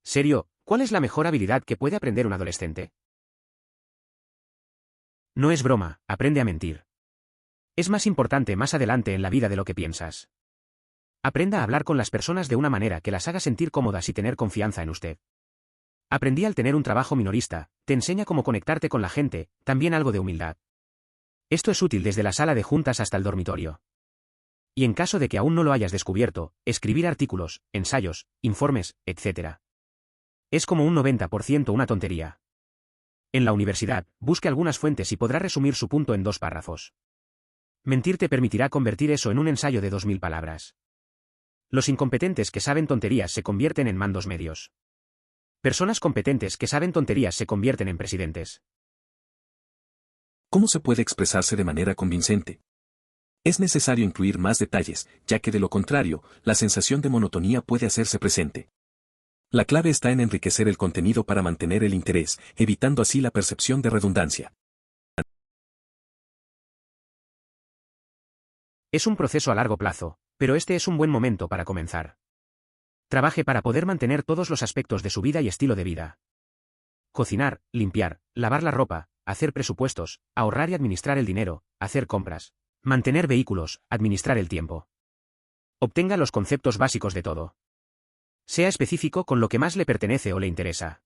¿Serio? ¿Cuál es la mejor habilidad que puede aprender un adolescente? No es broma, aprende a mentir. Es más importante más adelante en la vida de lo que piensas. Aprenda a hablar con las personas de una manera que las haga sentir cómodas y tener confianza en usted. Aprendí al tener un trabajo minorista, te enseña cómo conectarte con la gente, también algo de humildad. Esto es útil desde la sala de juntas hasta el dormitorio. Y en caso de que aún no lo hayas descubierto, escribir artículos, ensayos, informes, etc. Es como un 90% una tontería. En la universidad, busque algunas fuentes y podrá resumir su punto en 2 párrafos. Mentir te permitirá convertir eso en un ensayo de 2000 palabras. Los incompetentes que saben tonterías se convierten en mandos medios. Personas competentes que saben tonterías se convierten en presidentes. ¿Cómo se puede expresarse de manera convincente? Es necesario incluir más detalles, ya que de lo contrario, la sensación de monotonía puede hacerse presente. La clave está en enriquecer el contenido para mantener el interés, evitando así la percepción de redundancia. Es un proceso a largo plazo, pero este es un buen momento para comenzar. Trabaje para poder mantener todos los aspectos de su vida y estilo de vida. Cocinar, limpiar, lavar la ropa, hacer presupuestos, ahorrar y administrar el dinero, hacer compras, mantener vehículos, administrar el tiempo. Obtenga los conceptos básicos de todo. Sea específico con lo que más le pertenece o le interesa.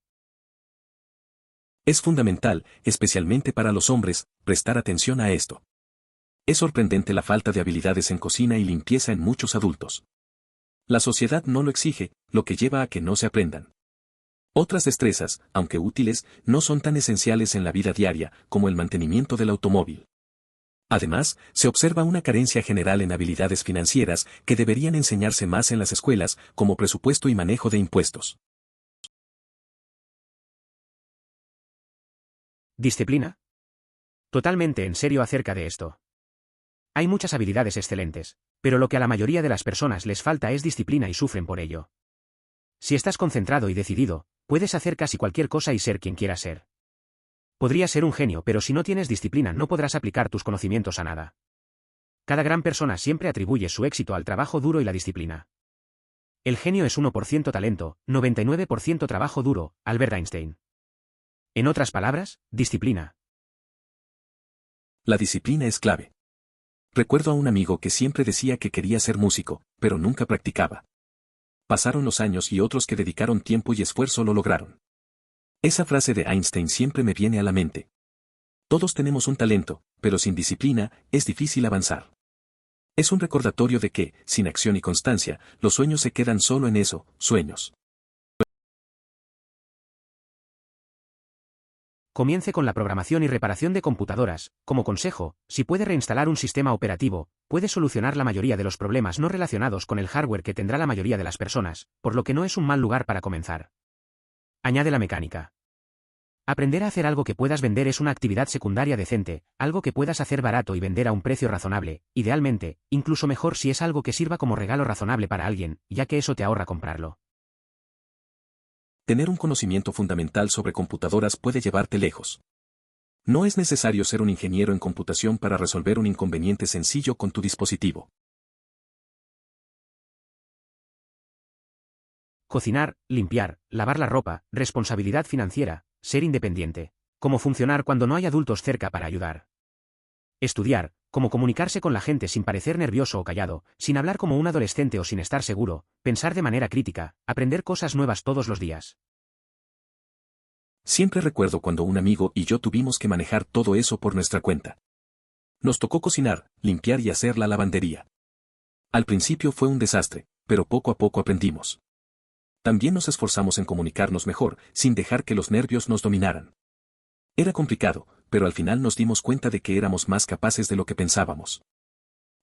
Es fundamental, especialmente para los hombres, prestar atención a esto. Es sorprendente la falta de habilidades en cocina y limpieza en muchos adultos. La sociedad no lo exige, lo que lleva a que no se aprendan. Otras destrezas, aunque útiles, no son tan esenciales en la vida diaria como el mantenimiento del automóvil. Además, se observa una carencia general en habilidades financieras que deberían enseñarse más en las escuelas, como presupuesto y manejo de impuestos. ¿Disciplina? Totalmente en serio acerca de esto. Hay muchas habilidades excelentes, pero lo que a la mayoría de las personas les falta es disciplina y sufren por ello. Si estás concentrado y decidido, puedes hacer casi cualquier cosa y ser quien quieras ser. Podrías ser un genio, pero si no tienes disciplina no podrás aplicar tus conocimientos a nada. Cada gran persona siempre atribuye su éxito al trabajo duro y la disciplina. El genio es 1% talento, 99% trabajo duro, Albert Einstein. En otras palabras, disciplina. La disciplina es clave. Recuerdo a un amigo que siempre decía que quería ser músico, pero nunca practicaba. Pasaron los años y otros que dedicaron tiempo y esfuerzo lo lograron. Esa frase de Einstein siempre me viene a la mente. Todos tenemos un talento, pero sin disciplina, es difícil avanzar. Es un recordatorio de que, sin acción y constancia, los sueños se quedan solo en eso, sueños. Comience con la programación y reparación de computadoras. Como consejo, si puede reinstalar un sistema operativo, puede solucionar la mayoría de los problemas no relacionados con el hardware que tendrá la mayoría de las personas, por lo que no es un mal lugar para comenzar. Añade la mecánica. Aprender a hacer algo que puedas vender es una actividad secundaria decente, algo que puedas hacer barato y vender a un precio razonable, idealmente, incluso mejor si es algo que sirva como regalo razonable para alguien, ya que eso te ahorra comprarlo. Tener un conocimiento fundamental sobre computadoras puede llevarte lejos. No es necesario ser un ingeniero en computación para resolver un inconveniente sencillo con tu dispositivo. Cocinar, limpiar, lavar la ropa, responsabilidad financiera, ser independiente. Cómo funcionar cuando no hay adultos cerca para ayudar. Estudiar, cómo comunicarse con la gente sin parecer nervioso o callado, sin hablar como un adolescente o sin estar seguro, pensar de manera crítica, aprender cosas nuevas todos los días. Siempre recuerdo cuando un amigo y yo tuvimos que manejar todo eso por nuestra cuenta. Nos tocó cocinar, limpiar y hacer la lavandería. Al principio fue un desastre, pero poco a poco aprendimos. También nos esforzamos en comunicarnos mejor, sin dejar que los nervios nos dominaran. Era complicado, pero al final nos dimos cuenta de que éramos más capaces de lo que pensábamos.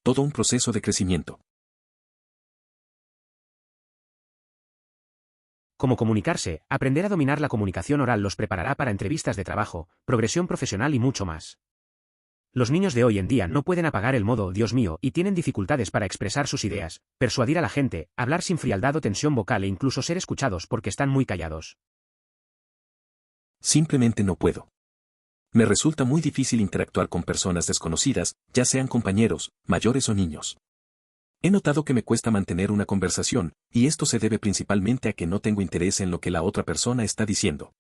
Todo un proceso de crecimiento. Cómo comunicarse, aprender a dominar la comunicación oral los preparará para entrevistas de trabajo, progresión profesional y mucho más. Los niños de hoy en día no pueden apagar el modo Dios mío y tienen dificultades para expresar sus ideas, persuadir a la gente, hablar sin frialdad o tensión vocal e incluso ser escuchados porque están muy callados. Simplemente no puedo. Me resulta muy difícil interactuar con personas desconocidas, ya sean compañeros, mayores o niños. He notado que me cuesta mantener una conversación, y esto se debe principalmente a que no tengo interés en lo que la otra persona está diciendo.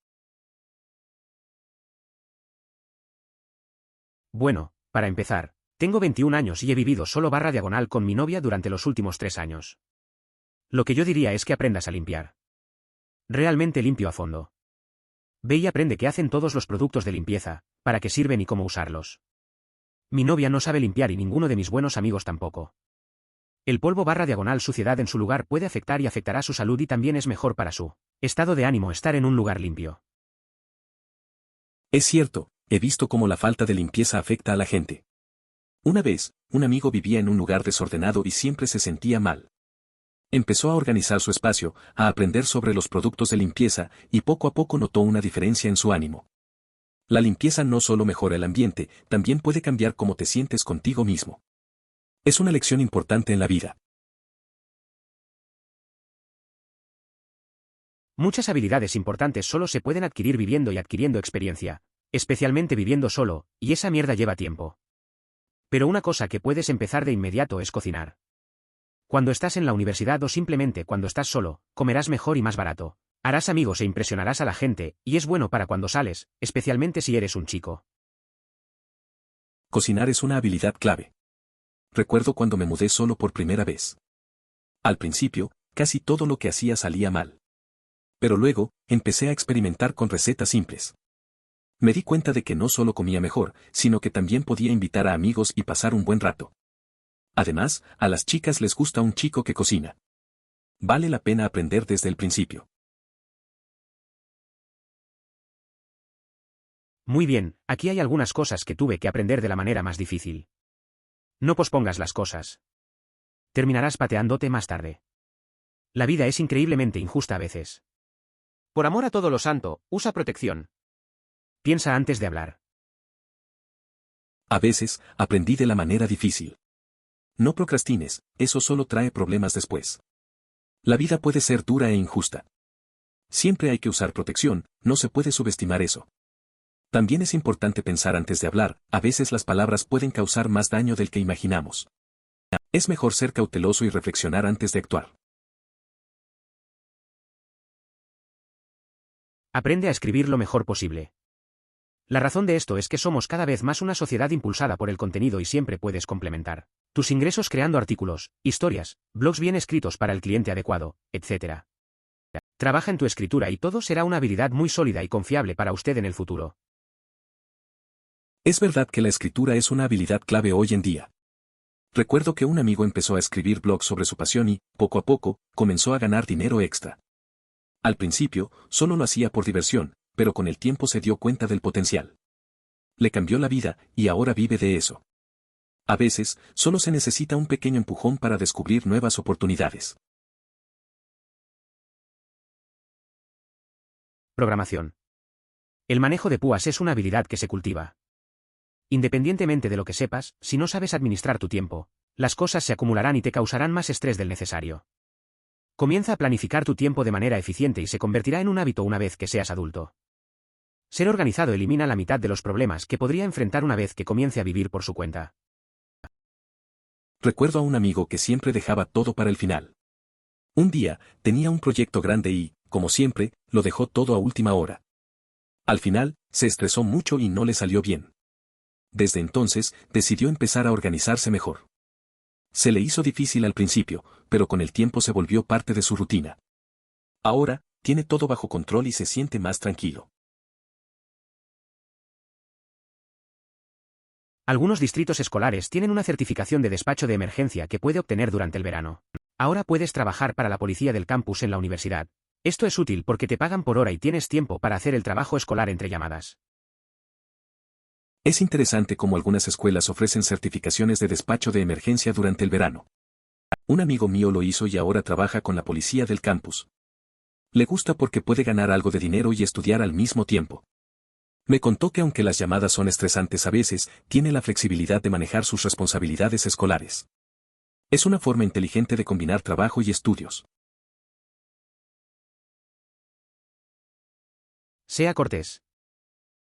Bueno, para empezar, tengo 21 años y he vivido solo /diagonal con mi novia durante los últimos 3 años. Lo que yo diría es que aprendas a limpiar. Realmente limpio a fondo. Ve y aprende qué hacen todos los productos de limpieza, para qué sirven y cómo usarlos. Mi novia no sabe limpiar y ninguno de mis buenos amigos tampoco. El polvo /diagonal suciedad en su lugar puede afectar y afectará su salud y también es mejor para su estado de ánimo estar en un lugar limpio. Es cierto, he visto cómo la falta de limpieza afecta a la gente. Una vez, un amigo vivía en un lugar desordenado y siempre se sentía mal. Empezó a organizar su espacio, a aprender sobre los productos de limpieza, y poco a poco notó una diferencia en su ánimo. La limpieza no solo mejora el ambiente, también puede cambiar cómo te sientes contigo mismo. Es una lección importante en la vida. Muchas habilidades importantes solo se pueden adquirir viviendo y adquiriendo experiencia, especialmente viviendo solo, y esa mierda lleva tiempo. Pero una cosa que puedes empezar de inmediato es cocinar. Cuando estás en la universidad o simplemente cuando estás solo, comerás mejor y más barato. Harás amigos e impresionarás a la gente, y es bueno para cuando sales, especialmente si eres un chico. Cocinar es una habilidad clave. Recuerdo cuando me mudé solo por primera vez. Al principio, casi todo lo que hacía salía mal. Pero luego, empecé a experimentar con recetas simples. Me di cuenta de que no solo comía mejor, sino que también podía invitar a amigos y pasar un buen rato. Además, a las chicas les gusta un chico que cocina. Vale la pena aprender desde el principio. Muy bien, aquí hay algunas cosas que tuve que aprender de la manera más difícil. No pospongas las cosas. Terminarás pateándote más tarde. La vida es increíblemente injusta a veces. Por amor a todo lo santo, usa protección. Piensa antes de hablar. A veces, aprendí de la manera difícil. No procrastines, eso solo trae problemas después. La vida puede ser dura e injusta. Siempre hay que usar protección, no se puede subestimar eso. También es importante pensar antes de hablar, a veces las palabras pueden causar más daño del que imaginamos. Es mejor ser cauteloso y reflexionar antes de actuar. Aprende a escribir lo mejor posible. La razón de esto es que somos cada vez más una sociedad impulsada por el contenido y siempre puedes complementar tus ingresos creando artículos, historias, blogs bien escritos para el cliente adecuado, etc. Trabaja en tu escritura y todo será una habilidad muy sólida y confiable para usted en el futuro. Es verdad que la escritura es una habilidad clave hoy en día. Recuerdo que un amigo empezó a escribir blogs sobre su pasión y, poco a poco, comenzó a ganar dinero extra. Al principio, solo lo hacía por diversión, pero con el tiempo se dio cuenta del potencial. Le cambió la vida, y ahora vive de eso. A veces, solo se necesita un pequeño empujón para descubrir nuevas oportunidades. Programación. El manejo de púas es una habilidad que se cultiva. Independientemente de lo que sepas, si no sabes administrar tu tiempo, las cosas se acumularán y te causarán más estrés del necesario. Comienza a planificar tu tiempo de manera eficiente y se convertirá en un hábito una vez que seas adulto. Ser organizado elimina la mitad de los problemas que podría enfrentar una vez que comience a vivir por su cuenta. Recuerdo a un amigo que siempre dejaba todo para el final. Un día, tenía un proyecto grande y, como siempre, lo dejó todo a última hora. Al final, se estresó mucho y no le salió bien. Desde entonces, decidió empezar a organizarse mejor. Se le hizo difícil al principio, pero con el tiempo se volvió parte de su rutina. Ahora, tiene todo bajo control y se siente más tranquilo. Algunos distritos escolares tienen una certificación de despacho de emergencia que puede obtener durante el verano. Ahora puedes trabajar para la policía del campus en la universidad. Esto es útil porque te pagan por hora y tienes tiempo para hacer el trabajo escolar entre llamadas. Es interesante cómo algunas escuelas ofrecen certificaciones de despacho de emergencia durante el verano. Un amigo mío lo hizo y ahora trabaja con la policía del campus. Le gusta porque puede ganar algo de dinero y estudiar al mismo tiempo. Me contó que aunque las llamadas son estresantes a veces, tiene la flexibilidad de manejar sus responsabilidades escolares. Es una forma inteligente de combinar trabajo y estudios. Sea cortés.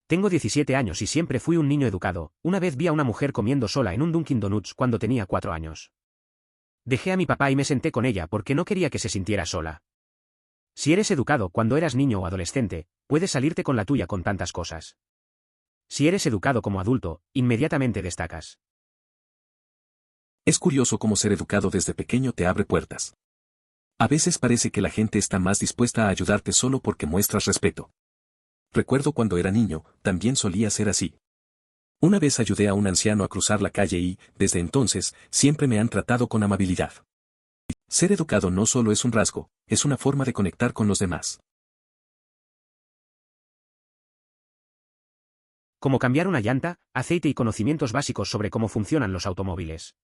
Tengo 17 años y siempre fui un niño educado. Una vez vi a una mujer comiendo sola en un Dunkin' Donuts cuando tenía 4 años. Dejé a mi papá y me senté con ella porque no quería que se sintiera sola. Si eres educado cuando eras niño o adolescente, puedes salirte con la tuya con tantas cosas. Si eres educado como adulto, inmediatamente destacas. Es curioso cómo ser educado desde pequeño te abre puertas. A veces parece que la gente está más dispuesta a ayudarte solo porque muestras respeto. Recuerdo cuando era niño, también solía ser así. Una vez ayudé a un anciano a cruzar la calle y, desde entonces, siempre me han tratado con amabilidad. Ser educado no solo es un rasgo, es una forma de conectar con los demás. Como cambiar una llanta, aceite y conocimientos básicos sobre cómo funcionan los automóviles.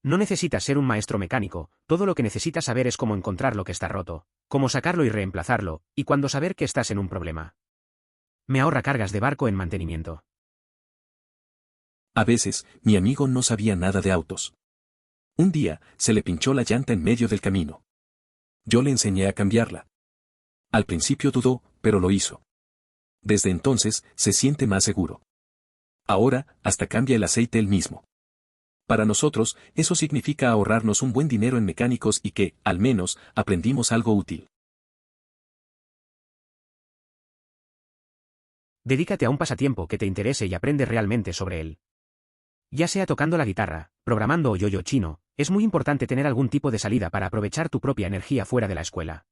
No necesitas ser un maestro mecánico, todo lo que necesitas saber es cómo encontrar lo que está roto, cómo sacarlo y reemplazarlo, y cuándo saber que estás en un problema. Me ahorra cargas de barco en mantenimiento. A veces, mi amigo no sabía nada de autos. Un día, se le pinchó la llanta en medio del camino. Yo le enseñé a cambiarla. Al principio dudó, pero lo hizo. Desde entonces, se siente más seguro. Ahora, hasta cambia el aceite él mismo. Para nosotros, eso significa ahorrarnos un buen dinero en mecánicos y que, al menos, aprendimos algo útil. Dedícate a un pasatiempo que te interese y aprende realmente sobre él. Ya sea tocando la guitarra, programando o yo-yo chino, es muy importante tener algún tipo de salida para aprovechar tu propia energía fuera de la escuela.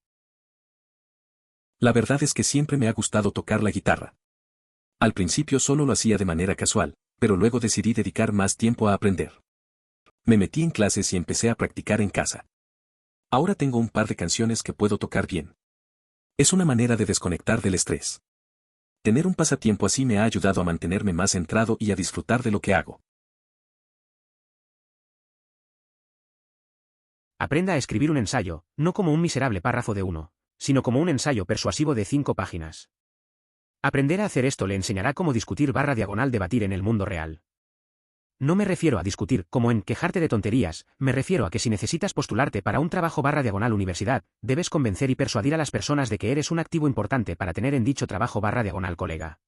La verdad es que siempre me ha gustado tocar la guitarra. Al principio solo lo hacía de manera casual, pero luego decidí dedicar más tiempo a aprender. Me metí en clases y empecé a practicar en casa. Ahora tengo un par de canciones que puedo tocar bien. Es una manera de desconectar del estrés. Tener un pasatiempo así me ha ayudado a mantenerme más centrado y a disfrutar de lo que hago. Aprenda a escribir un ensayo, no como un miserable párrafo de 1, sino como un ensayo persuasivo de 5 páginas. Aprender a hacer esto le enseñará cómo discutir / debatir en el mundo real. No me refiero a discutir como en quejarte de tonterías, me refiero a que si necesitas postularte para un trabajo / universidad, debes convencer y persuadir a las personas de que eres un activo importante para tener en dicho trabajo / colega.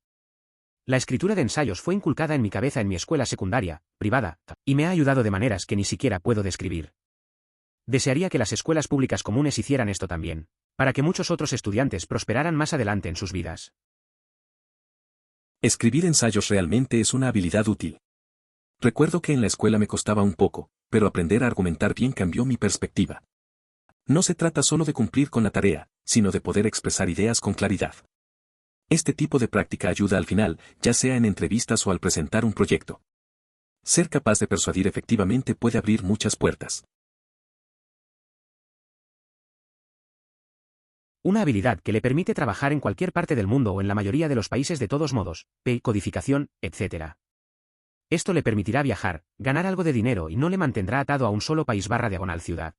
La escritura de ensayos fue inculcada en mi cabeza en mi escuela secundaria, privada, y me ha ayudado de maneras que ni siquiera puedo describir. Desearía que las escuelas públicas comunes hicieran esto también, para que muchos otros estudiantes prosperaran más adelante en sus vidas. Escribir ensayos realmente es una habilidad útil. Recuerdo que en la escuela me costaba un poco, pero aprender a argumentar bien cambió mi perspectiva. No se trata solo de cumplir con la tarea, sino de poder expresar ideas con claridad. Este tipo de práctica ayuda al final, ya sea en entrevistas o al presentar un proyecto. Ser capaz de persuadir efectivamente puede abrir muchas puertas. Una habilidad que le permite trabajar en cualquier parte del mundo o en la mayoría de los países de todos modos, codificación, etc. Esto le permitirá viajar, ganar algo de dinero y no le mantendrá atado a un solo país / ciudad.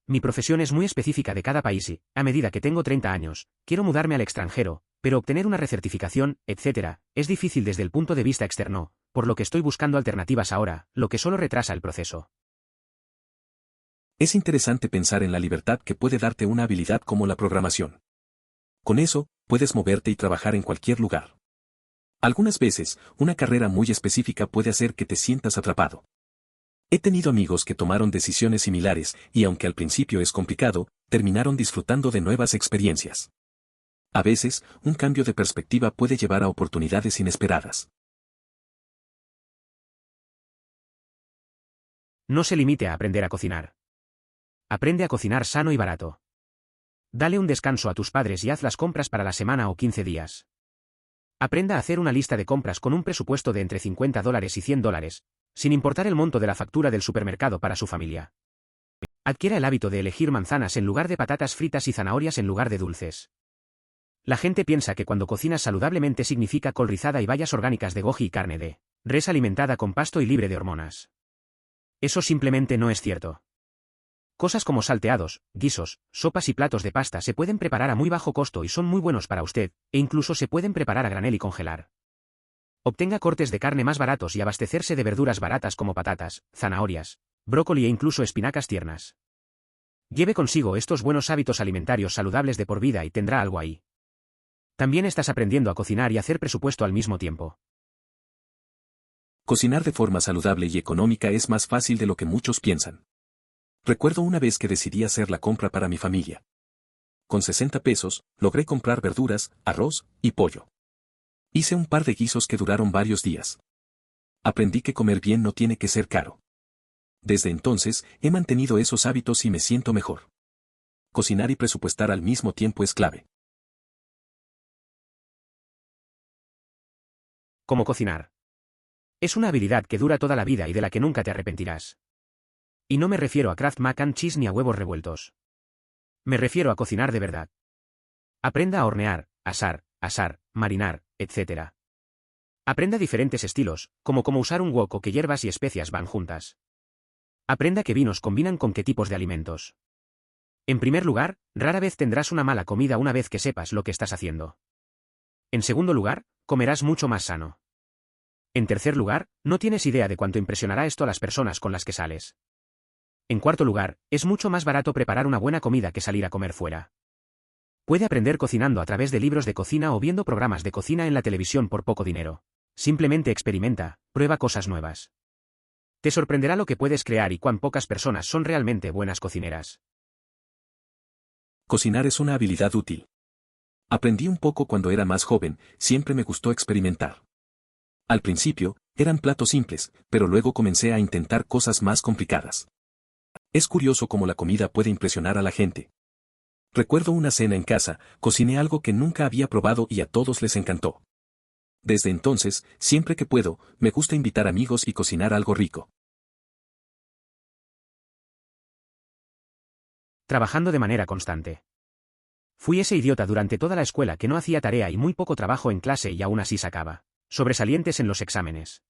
Mi profesión es muy específica de cada país y, a medida que tengo 30 años, quiero mudarme al extranjero, pero obtener una recertificación, etc., es difícil desde el punto de vista externo, por lo que estoy buscando alternativas ahora, lo que solo retrasa el proceso. Es interesante pensar en la libertad que puede darte una habilidad como la programación. Con eso, puedes moverte y trabajar en cualquier lugar. Algunas veces, una carrera muy específica puede hacer que te sientas atrapado. He tenido amigos que tomaron decisiones similares y aunque al principio es complicado, terminaron disfrutando de nuevas experiencias. A veces, un cambio de perspectiva puede llevar a oportunidades inesperadas. No se limite a aprender a cocinar. Aprende a cocinar sano y barato. Dale un descanso a tus padres y haz las compras para la semana o 15 días. Aprenda a hacer una lista de compras con un presupuesto de entre $50 y $100, sin importar el monto de la factura del supermercado para su familia. Adquiera el hábito de elegir manzanas en lugar de patatas fritas y zanahorias en lugar de dulces. La gente piensa que cuando cocinas saludablemente significa col rizada y bayas orgánicas de goji y carne de res alimentada con pasto y libre de hormonas. Eso simplemente no es cierto. Cosas como salteados, guisos, sopas y platos de pasta se pueden preparar a muy bajo costo y son muy buenos para usted, e incluso se pueden preparar a granel y congelar. Obtenga cortes de carne más baratos y abastecerse de verduras baratas como patatas, zanahorias, brócoli e incluso espinacas tiernas. Lleve consigo estos buenos hábitos alimentarios saludables de por vida y tendrá algo ahí. También estás aprendiendo a cocinar y hacer presupuesto al mismo tiempo. Cocinar de forma saludable y económica es más fácil de lo que muchos piensan. Recuerdo una vez que decidí hacer la compra para mi familia. Con 60 pesos, logré comprar verduras, arroz y pollo. Hice un par de guisos que duraron varios días. Aprendí que comer bien no tiene que ser caro. Desde entonces, he mantenido esos hábitos y me siento mejor. Cocinar y presupuestar al mismo tiempo es clave. ¿Cómo cocinar? Es una habilidad que dura toda la vida y de la que nunca te arrepentirás. Y no me refiero a Kraft Mac and Cheese ni a huevos revueltos. Me refiero a cocinar de verdad. Aprenda a hornear, asar, marinar, etc. Aprenda diferentes estilos, como cómo usar un wok o que hierbas y especias van juntas. Aprenda qué vinos combinan con qué tipos de alimentos. En primer lugar, rara vez tendrás una mala comida una vez que sepas lo que estás haciendo. En segundo lugar, comerás mucho más sano. En tercer lugar, no tienes idea de cuánto impresionará esto a las personas con las que sales. En cuarto lugar, es mucho más barato preparar una buena comida que salir a comer fuera. Puede aprender cocinando a través de libros de cocina o viendo programas de cocina en la televisión por poco dinero. Simplemente experimenta, prueba cosas nuevas. Te sorprenderá lo que puedes crear y cuán pocas personas son realmente buenas cocineras. Cocinar es una habilidad útil. Aprendí un poco cuando era más joven, siempre me gustó experimentar. Al principio, eran platos simples, pero luego comencé a intentar cosas más complicadas. Es curioso cómo la comida puede impresionar a la gente. Recuerdo una cena en casa, cociné algo que nunca había probado y a todos les encantó. Desde entonces, siempre que puedo, me gusta invitar amigos y cocinar algo rico. Trabajando de manera constante. Fui ese idiota durante toda la escuela que no hacía tarea y muy poco trabajo en clase y aún así sacaba sobresalientes en los exámenes.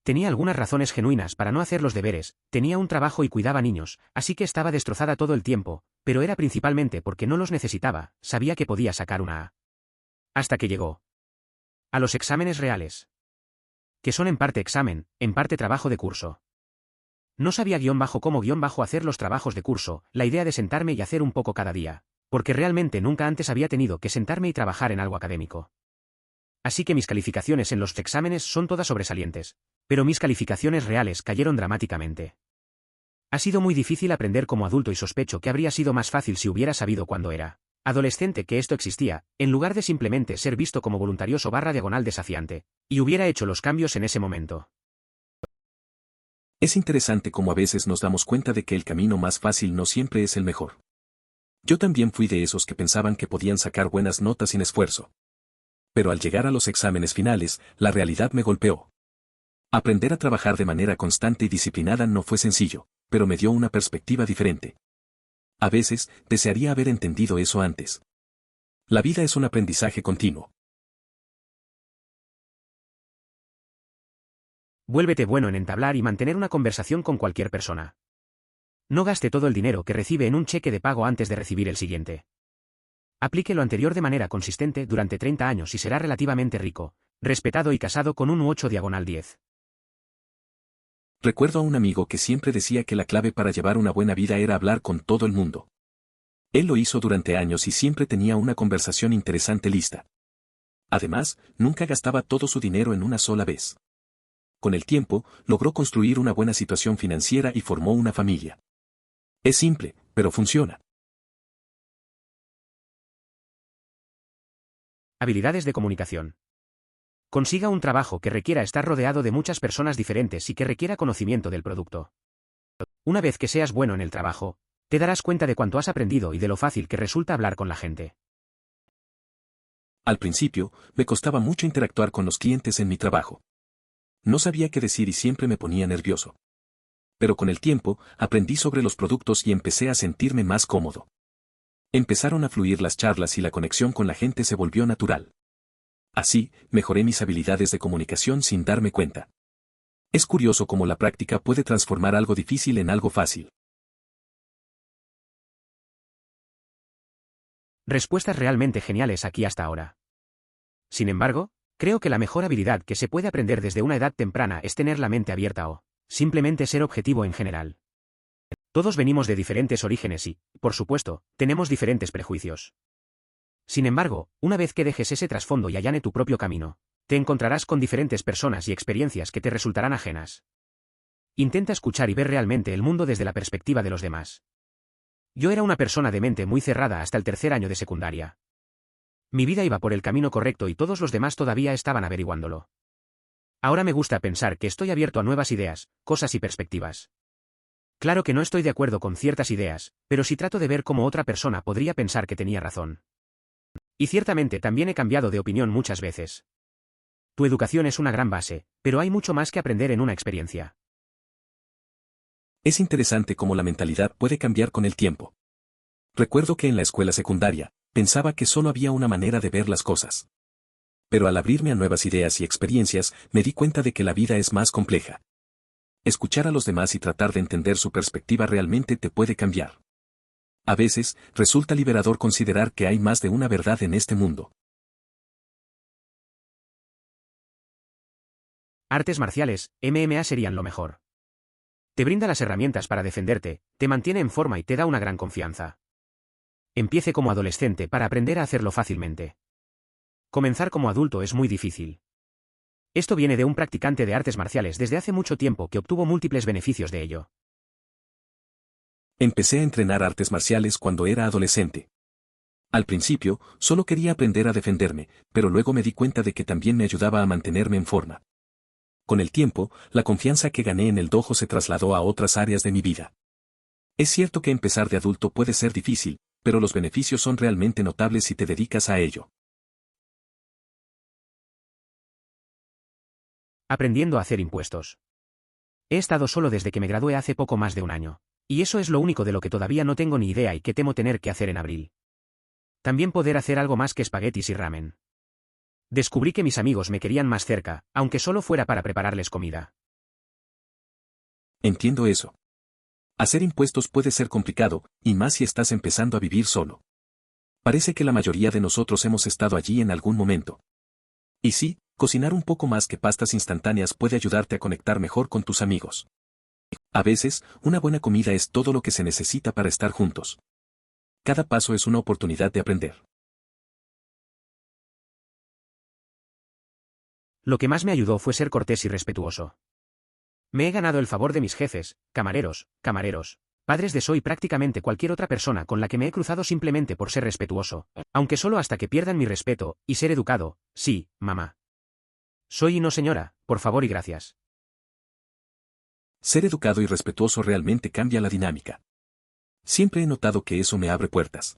Tenía algunas razones genuinas para no hacer los deberes, tenía un trabajo y cuidaba niños, así que estaba destrozada todo el tiempo, pero era principalmente porque no los necesitaba, sabía que podía sacar una A. Hasta que llegó a los exámenes reales. Que son en parte examen, en parte trabajo de curso. No sabía cómo hacer los trabajos de curso, la idea de sentarme y hacer un poco cada día, porque realmente nunca antes había tenido que sentarme y trabajar en algo académico. Así que mis calificaciones en los exámenes son todas sobresalientes, pero mis calificaciones reales cayeron dramáticamente. Ha sido muy difícil aprender como adulto y sospecho que habría sido más fácil si hubiera sabido cuando era adolescente que esto existía, en lugar de simplemente ser visto como voluntarioso/desafiante, y hubiera hecho los cambios en ese momento. Es interesante cómo a veces nos damos cuenta de que el camino más fácil no siempre es el mejor. Yo también fui de esos que pensaban que podían sacar buenas notas sin esfuerzo. Pero al llegar a los exámenes finales, la realidad me golpeó. Aprender a trabajar de manera constante y disciplinada no fue sencillo, pero me dio una perspectiva diferente. A veces, desearía haber entendido eso antes. La vida es un aprendizaje continuo. Vuélvete bueno en entablar y mantener una conversación con cualquier persona. No gaste todo el dinero que recibe en un cheque de pago antes de recibir el siguiente. Aplique lo anterior de manera consistente durante 30 años y será relativamente rico, respetado y casado con un U8/10. Recuerdo a un amigo que siempre decía que la clave para llevar una buena vida era hablar con todo el mundo. Él lo hizo durante años y siempre tenía una conversación interesante lista. Además, nunca gastaba todo su dinero en una sola vez. Con el tiempo, logró construir una buena situación financiera y formó una familia. Es simple, pero funciona. Habilidades de comunicación. Consiga un trabajo que requiera estar rodeado de muchas personas diferentes y que requiera conocimiento del producto. Una vez que seas bueno en el trabajo, te darás cuenta de cuánto has aprendido y de lo fácil que resulta hablar con la gente. Al principio, me costaba mucho interactuar con los clientes en mi trabajo. No sabía qué decir y siempre me ponía nervioso. Pero con el tiempo, aprendí sobre los productos y empecé a sentirme más cómodo. Empezaron a fluir las charlas y la conexión con la gente se volvió natural. Así, mejoré mis habilidades de comunicación sin darme cuenta. Es curioso cómo la práctica puede transformar algo difícil en algo fácil. Respuestas realmente geniales aquí hasta ahora. Sin embargo, creo que la mejor habilidad que se puede aprender desde una edad temprana es tener la mente abierta o, simplemente ser objetivo en general. Todos venimos de diferentes orígenes y, por supuesto, tenemos diferentes prejuicios. Sin embargo, una vez que dejes ese trasfondo y allane tu propio camino, te encontrarás con diferentes personas y experiencias que te resultarán ajenas. Intenta escuchar y ver realmente el mundo desde la perspectiva de los demás. Yo era una persona de mente muy cerrada hasta el tercer año de secundaria. Mi vida iba por el camino correcto y todos los demás todavía estaban averiguándolo. Ahora me gusta pensar que estoy abierto a nuevas ideas, cosas y perspectivas. Claro que no estoy de acuerdo con ciertas ideas, pero sí trato de ver cómo otra persona podría pensar que tenía razón. Y ciertamente también he cambiado de opinión muchas veces. Tu educación es una gran base, pero hay mucho más que aprender en una experiencia. Es interesante cómo la mentalidad puede cambiar con el tiempo. Recuerdo que en la escuela secundaria, pensaba que solo había una manera de ver las cosas. Pero al abrirme a nuevas ideas y experiencias, me di cuenta de que la vida es más compleja. Escuchar a los demás y tratar de entender su perspectiva realmente te puede cambiar. A veces, resulta liberador considerar que hay más de una verdad en este mundo. Artes marciales, MMA serían lo mejor. Te brinda las herramientas para defenderte, te mantiene en forma y te da una gran confianza. Empiece como adolescente para aprender a hacerlo fácilmente. Comenzar como adulto es muy difícil. Esto viene de un practicante de artes marciales desde hace mucho tiempo que obtuvo múltiples beneficios de ello. Empecé a entrenar artes marciales cuando era adolescente. Al principio, solo quería aprender a defenderme, pero luego me di cuenta de que también me ayudaba a mantenerme en forma. Con el tiempo, la confianza que gané en el dojo se trasladó a otras áreas de mi vida. Es cierto que empezar de adulto puede ser difícil, pero los beneficios son realmente notables si te dedicas a ello. Aprendiendo a hacer impuestos. He estado solo desde que me gradué hace poco más de un año. Y eso es lo único de lo que todavía no tengo ni idea y que temo tener que hacer en abril. También poder hacer algo más que espaguetis y ramen. Descubrí que mis amigos me querían más cerca, aunque solo fuera para prepararles comida. Entiendo eso. Hacer impuestos puede ser complicado, y más si estás empezando a vivir solo. Parece que la mayoría de nosotros hemos estado allí en algún momento. Y sí, cocinar un poco más que pastas instantáneas puede ayudarte a conectar mejor con tus amigos. A veces, una buena comida es todo lo que se necesita para estar juntos. Cada paso es una oportunidad de aprender. Lo que más me ayudó fue ser cortés y respetuoso. Me he ganado el favor de mis jefes, camareros, padres de soy prácticamente cualquier otra persona con la que me he cruzado simplemente por ser respetuoso, aunque solo hasta que pierdan mi respeto, y ser educado, sí, mamá. Soy y no señora, por favor y gracias. Ser educado y respetuoso realmente cambia la dinámica. Siempre he notado que eso me abre puertas.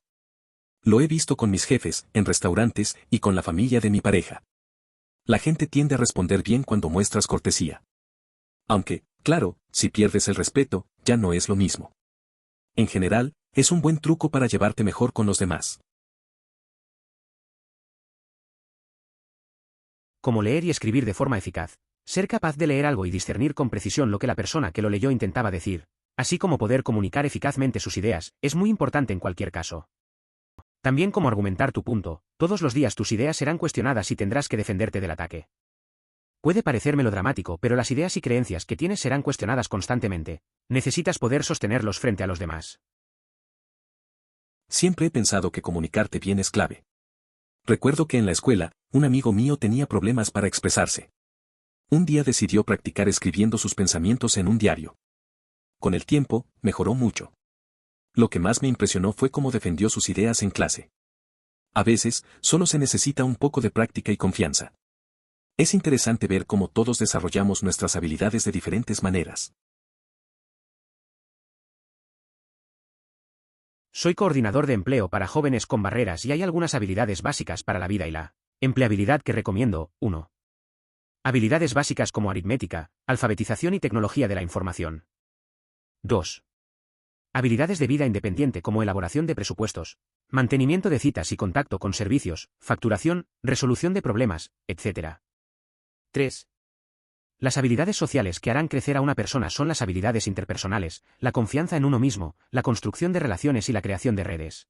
Lo he visto con mis jefes, en restaurantes y con la familia de mi pareja. La gente tiende a responder bien cuando muestras cortesía. Aunque, claro, si pierdes el respeto, ya no es lo mismo. En general, es un buen truco para llevarte mejor con los demás. Como leer y escribir de forma eficaz. Ser capaz de leer algo y discernir con precisión lo que la persona que lo leyó intentaba decir, así como poder comunicar eficazmente sus ideas, es muy importante en cualquier caso. También cómo argumentar tu punto, todos los días tus ideas serán cuestionadas y tendrás que defenderte del ataque. Puede parecer melodramático, pero las ideas y creencias que tienes serán cuestionadas constantemente. Necesitas poder sostenerlos frente a los demás. Siempre he pensado que comunicarte bien es clave. Recuerdo que en la escuela, un amigo mío tenía problemas para expresarse. Un día decidió practicar escribiendo sus pensamientos en un diario. Con el tiempo, mejoró mucho. Lo que más me impresionó fue cómo defendió sus ideas en clase. A veces, solo se necesita un poco de práctica y confianza. Es interesante ver cómo todos desarrollamos nuestras habilidades de diferentes maneras. Soy coordinador de empleo para jóvenes con barreras y hay algunas habilidades básicas para la vida y la empleabilidad que recomiendo. 1. Habilidades básicas como aritmética, alfabetización y tecnología de la información. 2. Habilidades de vida independiente como elaboración de presupuestos, mantenimiento de citas y contacto con servicios, facturación, resolución de problemas, etc. 3. Las habilidades sociales que harán crecer a una persona son las habilidades interpersonales, la confianza en uno mismo, la construcción de relaciones y la creación de redes.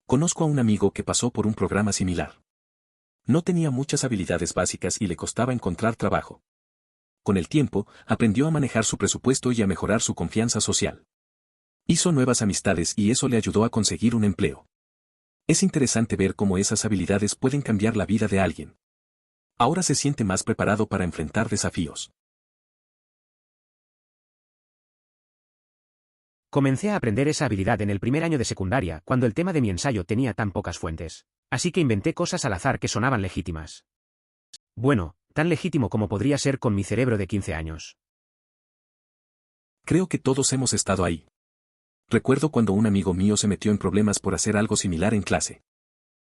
Conozco a un amigo que pasó por un programa similar. No tenía muchas habilidades básicas y le costaba encontrar trabajo. Con el tiempo, aprendió a manejar su presupuesto y a mejorar su confianza social. Hizo nuevas amistades y eso le ayudó a conseguir un empleo. Es interesante ver cómo esas habilidades pueden cambiar la vida de alguien. Ahora se siente más preparado para enfrentar desafíos. Comencé a aprender esa habilidad en el primer año de secundaria, cuando el tema de mi ensayo tenía tan pocas fuentes. Así que inventé cosas al azar que sonaban legítimas. Bueno, tan legítimo como podría ser con mi cerebro de 15 años. Creo que todos hemos estado ahí. Recuerdo cuando un amigo mío se metió en problemas por hacer algo similar en clase.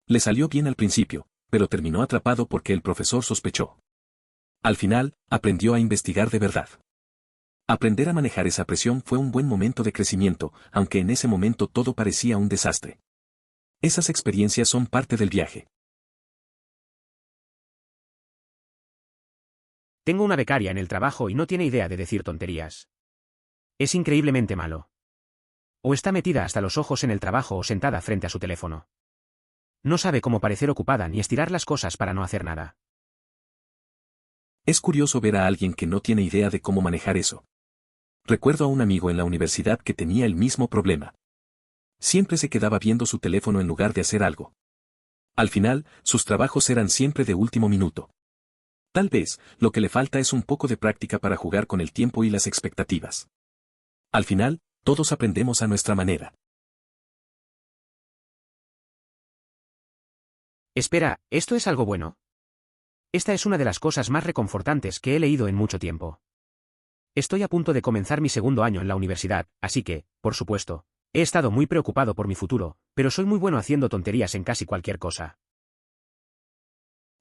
Le salió bien al principio, pero terminó atrapado porque el profesor sospechó. Al final, aprendió a investigar de verdad. Aprender a manejar esa presión fue un buen momento de crecimiento, aunque en ese momento todo parecía un desastre. Esas experiencias son parte del viaje. Tengo una becaria en el trabajo y no tiene idea de decir tonterías. Es increíblemente malo. O está metida hasta los ojos en el trabajo o sentada frente a su teléfono. No sabe cómo parecer ocupada ni estirar las cosas para no hacer nada. Es curioso ver a alguien que no tiene idea de cómo manejar eso. Recuerdo a un amigo en la universidad que tenía el mismo problema. Siempre se quedaba viendo su teléfono en lugar de hacer algo. Al final, sus trabajos eran siempre de último minuto. Tal vez, lo que le falta es un poco de práctica para jugar con el tiempo y las expectativas. Al final, todos aprendemos a nuestra manera. Espera, ¿esto es algo bueno? Esta es una de las cosas más reconfortantes que he leído en mucho tiempo. Estoy a punto de comenzar mi segundo año en la universidad, así que, por supuesto, he estado muy preocupado por mi futuro, pero soy muy bueno haciendo tonterías en casi cualquier cosa.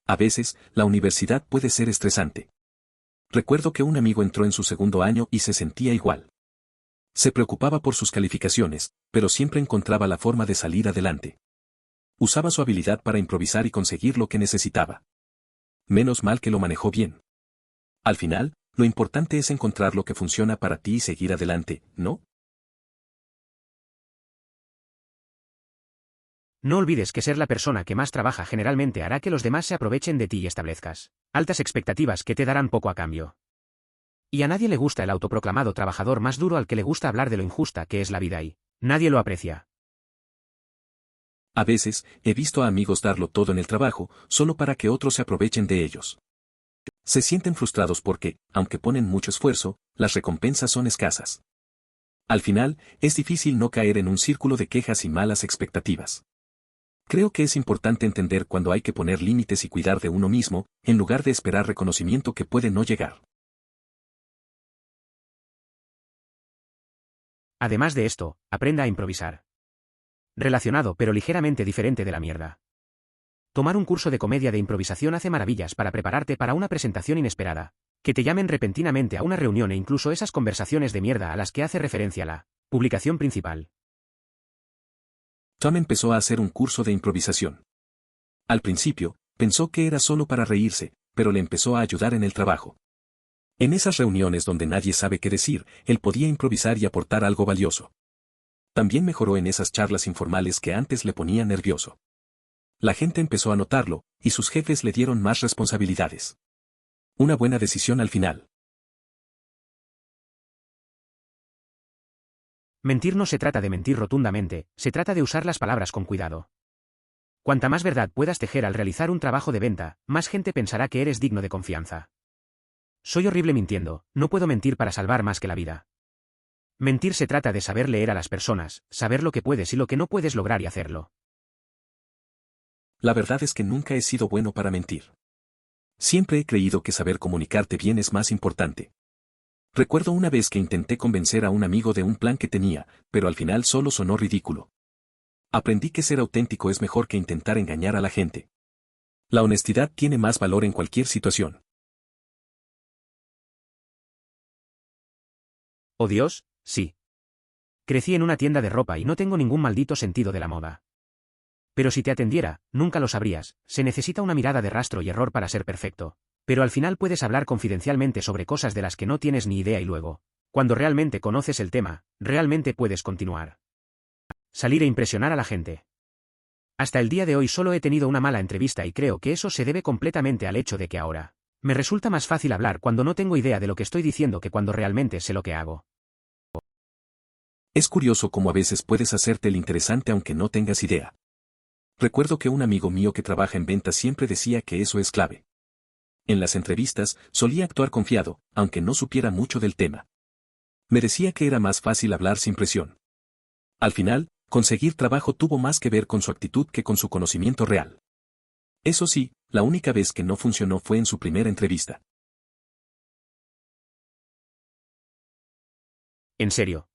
A veces, la universidad puede ser estresante. Recuerdo que un amigo entró en su segundo año y se sentía igual. Se preocupaba por sus calificaciones, pero siempre encontraba la forma de salir adelante. Usaba su habilidad para improvisar y conseguir lo que necesitaba. Menos mal que lo manejó bien. Al final, lo importante es encontrar lo que funciona para ti y seguir adelante, ¿no? No olvides que ser la persona que más trabaja generalmente hará que los demás se aprovechen de ti y establezcas altas expectativas que te darán poco a cambio. Y a nadie le gusta el autoproclamado trabajador más duro al que le gusta hablar de lo injusta que es la vida y nadie lo aprecia. A veces, he visto a amigos darlo todo en el trabajo, solo para que otros se aprovechen de ellos. Se sienten frustrados porque, aunque ponen mucho esfuerzo, las recompensas son escasas. Al final, es difícil no caer en un círculo de quejas y malas expectativas. Creo que es importante entender cuándo hay que poner límites y cuidar de uno mismo, en lugar de esperar reconocimiento que puede no llegar. Además de esto, aprenda a improvisar. Relacionado pero ligeramente diferente de la mierda. Tomar un curso de comedia de improvisación hace maravillas para prepararte para una presentación inesperada, que te llamen repentinamente a una reunión e incluso esas conversaciones de mierda a las que hace referencia la publicación principal. Tom empezó a hacer un curso de improvisación. Al principio, pensó que era solo para reírse, pero le empezó a ayudar en el trabajo. En esas reuniones donde nadie sabe qué decir, él podía improvisar y aportar algo valioso. También mejoró en esas charlas informales que antes le ponían nervioso. La gente empezó a notarlo, y sus jefes le dieron más responsabilidades. Una buena decisión al final. Mentir no se trata de mentir rotundamente, se trata de usar las palabras con cuidado. Cuanta más verdad puedas tejer al realizar un trabajo de venta, más gente pensará que eres digno de confianza. Soy horrible mintiendo, no puedo mentir para salvar más que la vida. Mentir se trata de saber leer a las personas, saber lo que puedes y lo que no puedes lograr y hacerlo. La verdad es que nunca he sido bueno para mentir. Siempre he creído que saber comunicarte bien es más importante. Recuerdo una vez que intenté convencer a un amigo de un plan que tenía, pero al final solo sonó ridículo. Aprendí que ser auténtico es mejor que intentar engañar a la gente. La honestidad tiene más valor en cualquier situación. Oh Dios, sí. Crecí en una tienda de ropa y no tengo ningún maldito sentido de la moda. Pero si te atendiera, nunca lo sabrías, se necesita una mirada de rastro y error para ser perfecto. Pero al final puedes hablar confidencialmente sobre cosas de las que no tienes ni idea y luego, cuando realmente conoces el tema, realmente puedes continuar. Salir e impresionar a la gente. Hasta el día de hoy solo he tenido una mala entrevista y creo que eso se debe completamente al hecho de que ahora me resulta más fácil hablar cuando no tengo idea de lo que estoy diciendo que cuando realmente sé lo que hago. Es curioso cómo a veces puedes hacerte el interesante aunque no tengas idea. Recuerdo que un amigo mío que trabaja en ventas siempre decía que eso es clave. En las entrevistas, solía actuar confiado, aunque no supiera mucho del tema. Me decía que era más fácil hablar sin presión. Al final, conseguir trabajo tuvo más que ver con su actitud que con su conocimiento real. Eso sí, la única vez que no funcionó fue en su primera entrevista. En serio.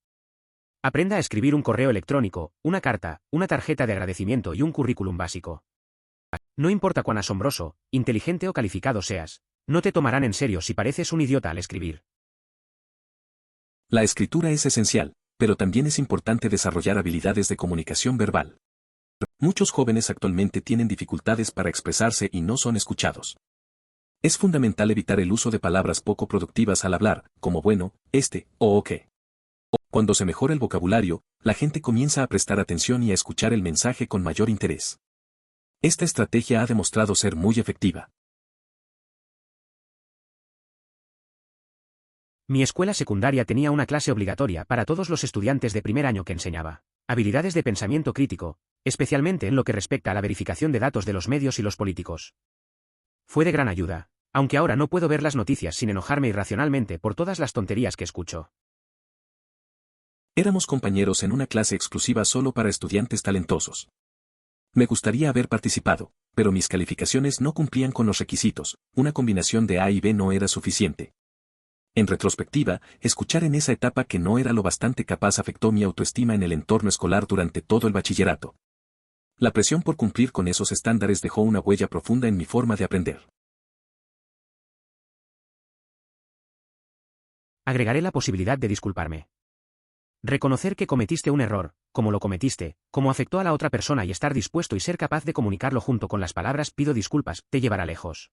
Aprenda a escribir un correo electrónico, una carta, una tarjeta de agradecimiento y un currículum básico. No importa cuán asombroso, inteligente o calificado seas, no te tomarán en serio si pareces un idiota al escribir. La escritura es esencial, pero también es importante desarrollar habilidades de comunicación verbal. Muchos jóvenes actualmente tienen dificultades para expresarse y no son escuchados. Es fundamental evitar el uso de palabras poco productivas al hablar, como bueno, o ok. Cuando se mejora el vocabulario, la gente comienza a prestar atención y a escuchar el mensaje con mayor interés. Esta estrategia ha demostrado ser muy efectiva. Mi escuela secundaria tenía una clase obligatoria para todos los estudiantes de primer año que enseñaba habilidades de pensamiento crítico, especialmente en lo que respecta a la verificación de datos de los medios y los políticos. Fue de gran ayuda, aunque ahora no puedo ver las noticias sin enojarme irracionalmente por todas las tonterías que escucho. Éramos compañeros en una clase exclusiva solo para estudiantes talentosos. Me gustaría haber participado, pero mis calificaciones no cumplían con los requisitos, una combinación de A y B no era suficiente. En retrospectiva, escuchar en esa etapa que no era lo bastante capaz afectó mi autoestima en el entorno escolar durante todo el bachillerato. La presión por cumplir con esos estándares dejó una huella profunda en mi forma de aprender. Agregaré la posibilidad de disculparme. Reconocer que cometiste un error, cómo lo cometiste, cómo afectó a la otra persona y estar dispuesto y ser capaz de comunicarlo junto con las palabras pido disculpas, te llevará lejos.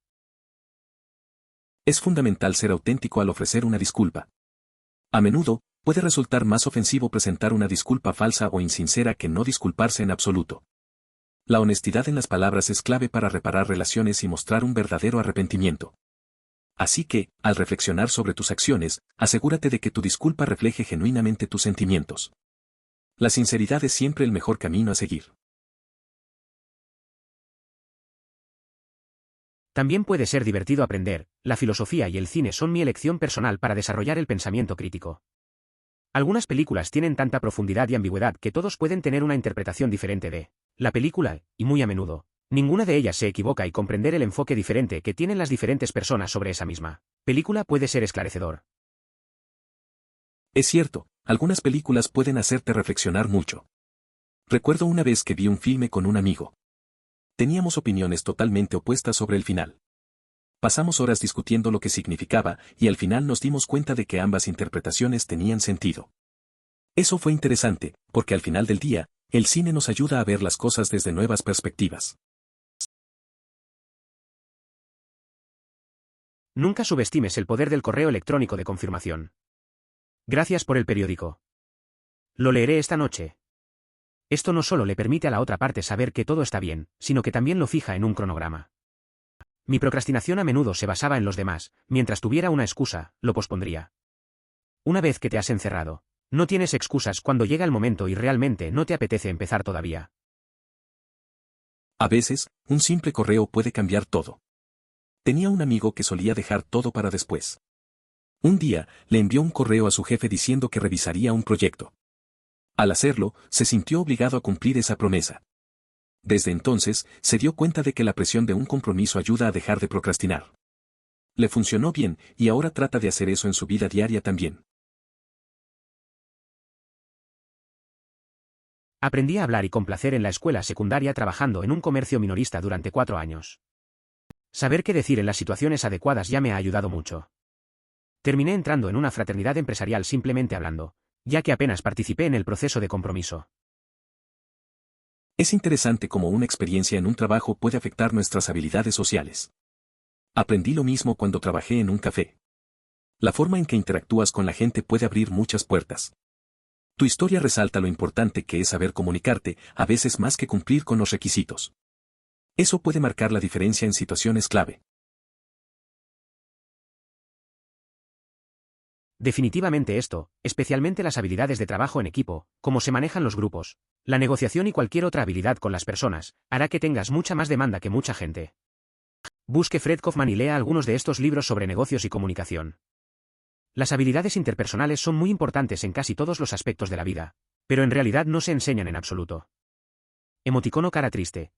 Es fundamental ser auténtico al ofrecer una disculpa. A menudo, puede resultar más ofensivo presentar una disculpa falsa o insincera que no disculparse en absoluto. La honestidad en las palabras es clave para reparar relaciones y mostrar un verdadero arrepentimiento. Así que, al reflexionar sobre tus acciones, asegúrate de que tu disculpa refleje genuinamente tus sentimientos. La sinceridad es siempre el mejor camino a seguir. También puede ser divertido aprender, la filosofía y el cine son mi elección personal para desarrollar el pensamiento crítico. Algunas películas tienen tanta profundidad y ambigüedad que todos pueden tener una interpretación diferente de la película, y muy a menudo, ninguna de ellas se equivoca y comprender el enfoque diferente que tienen las diferentes personas sobre esa misma película puede ser esclarecedor. Es cierto, algunas películas pueden hacerte reflexionar mucho. Recuerdo una vez que vi un filme con un amigo. Teníamos opiniones totalmente opuestas sobre el final. Pasamos horas discutiendo lo que significaba y al final nos dimos cuenta de que ambas interpretaciones tenían sentido. Eso fue interesante, porque al final del día, el cine nos ayuda a ver las cosas desde nuevas perspectivas. Nunca subestimes el poder del correo electrónico de confirmación. Gracias por el periódico. Lo leeré esta noche. Esto no solo le permite a la otra parte saber que todo está bien, sino que también lo fija en un cronograma. Mi procrastinación a menudo se basaba en los demás, mientras tuviera una excusa, lo pospondría. Una vez que te has encerrado, no tienes excusas cuando llega el momento y realmente no te apetece empezar todavía. A veces, un simple correo puede cambiar todo. Tenía un amigo que solía dejar todo para después. Un día, le envió un correo a su jefe diciendo que revisaría un proyecto. Al hacerlo, se sintió obligado a cumplir esa promesa. Desde entonces, se dio cuenta de que la presión de un compromiso ayuda a dejar de procrastinar. Le funcionó bien, y ahora trata de hacer eso en su vida diaria también. Aprendí a hablar y complacer en la escuela secundaria trabajando en un comercio minorista durante 4 años. Saber qué decir en las situaciones adecuadas ya me ha ayudado mucho. Terminé entrando en una fraternidad empresarial simplemente hablando, ya que apenas participé en el proceso de compromiso. Es interesante cómo una experiencia en un trabajo puede afectar nuestras habilidades sociales. Aprendí lo mismo cuando trabajé en un café. La forma en que interactúas con la gente puede abrir muchas puertas. Tu historia resalta lo importante que es saber comunicarte, a veces más que cumplir con los requisitos. Eso puede marcar la diferencia en situaciones clave. Definitivamente esto, especialmente las habilidades de trabajo en equipo, cómo se manejan los grupos, la negociación y cualquier otra habilidad con las personas, hará que tengas mucha más demanda que mucha gente. Busque Fred Kaufman y lea algunos de estos libros sobre negocios y comunicación. Las habilidades interpersonales son muy importantes en casi todos los aspectos de la vida, pero en realidad no se enseñan en absoluto. Emoticono cara triste.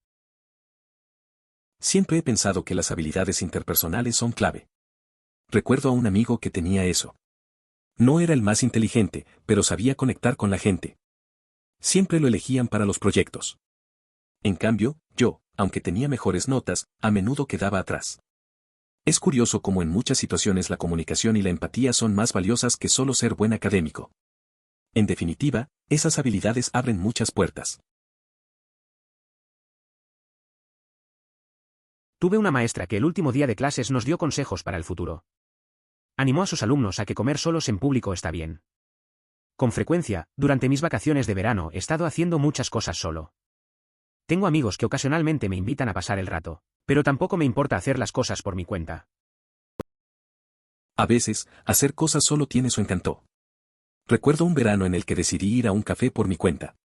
Siempre he pensado que las habilidades interpersonales son clave. Recuerdo a un amigo que tenía eso. No era el más inteligente, pero sabía conectar con la gente. Siempre lo elegían para los proyectos. En cambio, yo, aunque tenía mejores notas, a menudo quedaba atrás. Es curioso cómo en muchas situaciones la comunicación y la empatía son más valiosas que solo ser buen académico. En definitiva, esas habilidades abren muchas puertas. Tuve una maestra que el último día de clases nos dio consejos para el futuro. Animó a sus alumnos a que comer solos en público está bien. Con frecuencia, durante mis vacaciones de verano he estado haciendo muchas cosas solo. Tengo amigos que ocasionalmente me invitan a pasar el rato, pero tampoco me importa hacer las cosas por mi cuenta. A veces, hacer cosas solo tiene su encanto. Recuerdo un verano en el que decidí ir a un café por mi cuenta.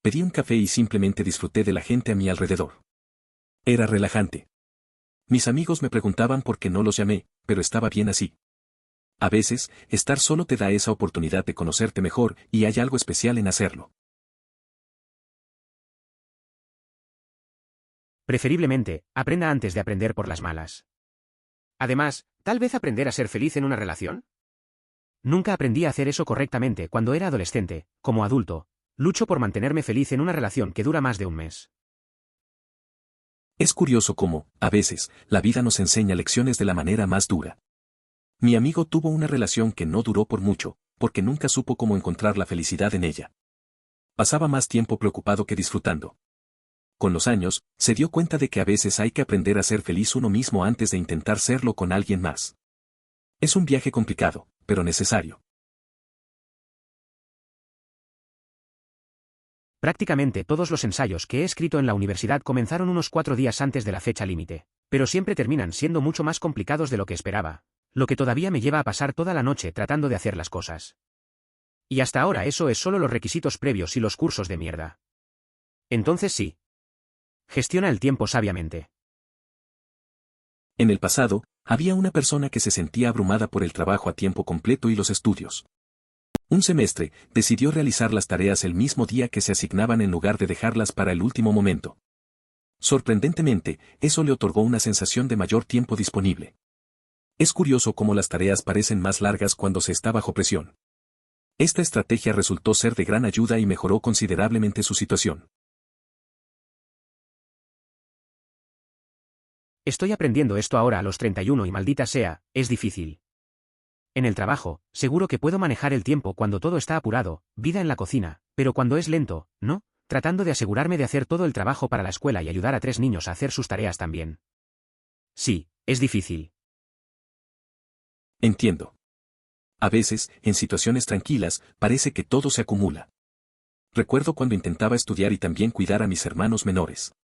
Pedí un café y simplemente disfruté de la gente a mi alrededor. Era relajante. Mis amigos me preguntaban por qué no los llamé, pero estaba bien así. A veces, estar solo te da esa oportunidad de conocerte mejor y hay algo especial en hacerlo. Preferiblemente, aprenda antes de aprender por las malas. Además, tal vez aprender a ser feliz en una relación. Nunca aprendí a hacer eso correctamente cuando era adolescente. Como adulto, lucho por mantenerme feliz en una relación que dura más de un mes. Es curioso cómo, a veces, la vida nos enseña lecciones de la manera más dura. Mi amigo tuvo una relación que no duró por mucho, porque nunca supo cómo encontrar la felicidad en ella. Pasaba más tiempo preocupado que disfrutando. Con los años, se dio cuenta de que a veces hay que aprender a ser feliz uno mismo antes de intentar serlo con alguien más. Es un viaje complicado, pero necesario. Prácticamente todos los ensayos que he escrito en la universidad comenzaron unos 4 días antes de la fecha límite, pero siempre terminan siendo mucho más complicados de lo que esperaba, lo que todavía me lleva a pasar toda la noche tratando de hacer las cosas. Y hasta ahora eso es solo los requisitos previos y los cursos de mierda. Entonces sí. Gestiona el tiempo sabiamente. En el pasado, había una persona que se sentía abrumada por el trabajo a tiempo completo y los estudios. Un semestre, decidió realizar las tareas el mismo día que se asignaban en lugar de dejarlas para el último momento. Sorprendentemente, eso le otorgó una sensación de mayor tiempo disponible. Es curioso cómo las tareas parecen más largas cuando se está bajo presión. Esta estrategia resultó ser de gran ayuda y mejoró considerablemente su situación. Estoy aprendiendo esto ahora a los 31 y maldita sea, es difícil. En el trabajo, seguro que puedo manejar el tiempo cuando todo está apurado, vida en la cocina, pero cuando es lento, ¿no? Tratando de asegurarme de hacer todo el trabajo para la escuela y ayudar a 3 niños a hacer sus tareas también. Sí, es difícil. Entiendo. A veces, en situaciones tranquilas, parece que todo se acumula. Recuerdo cuando intentaba estudiar y también cuidar a mis hermanos menores.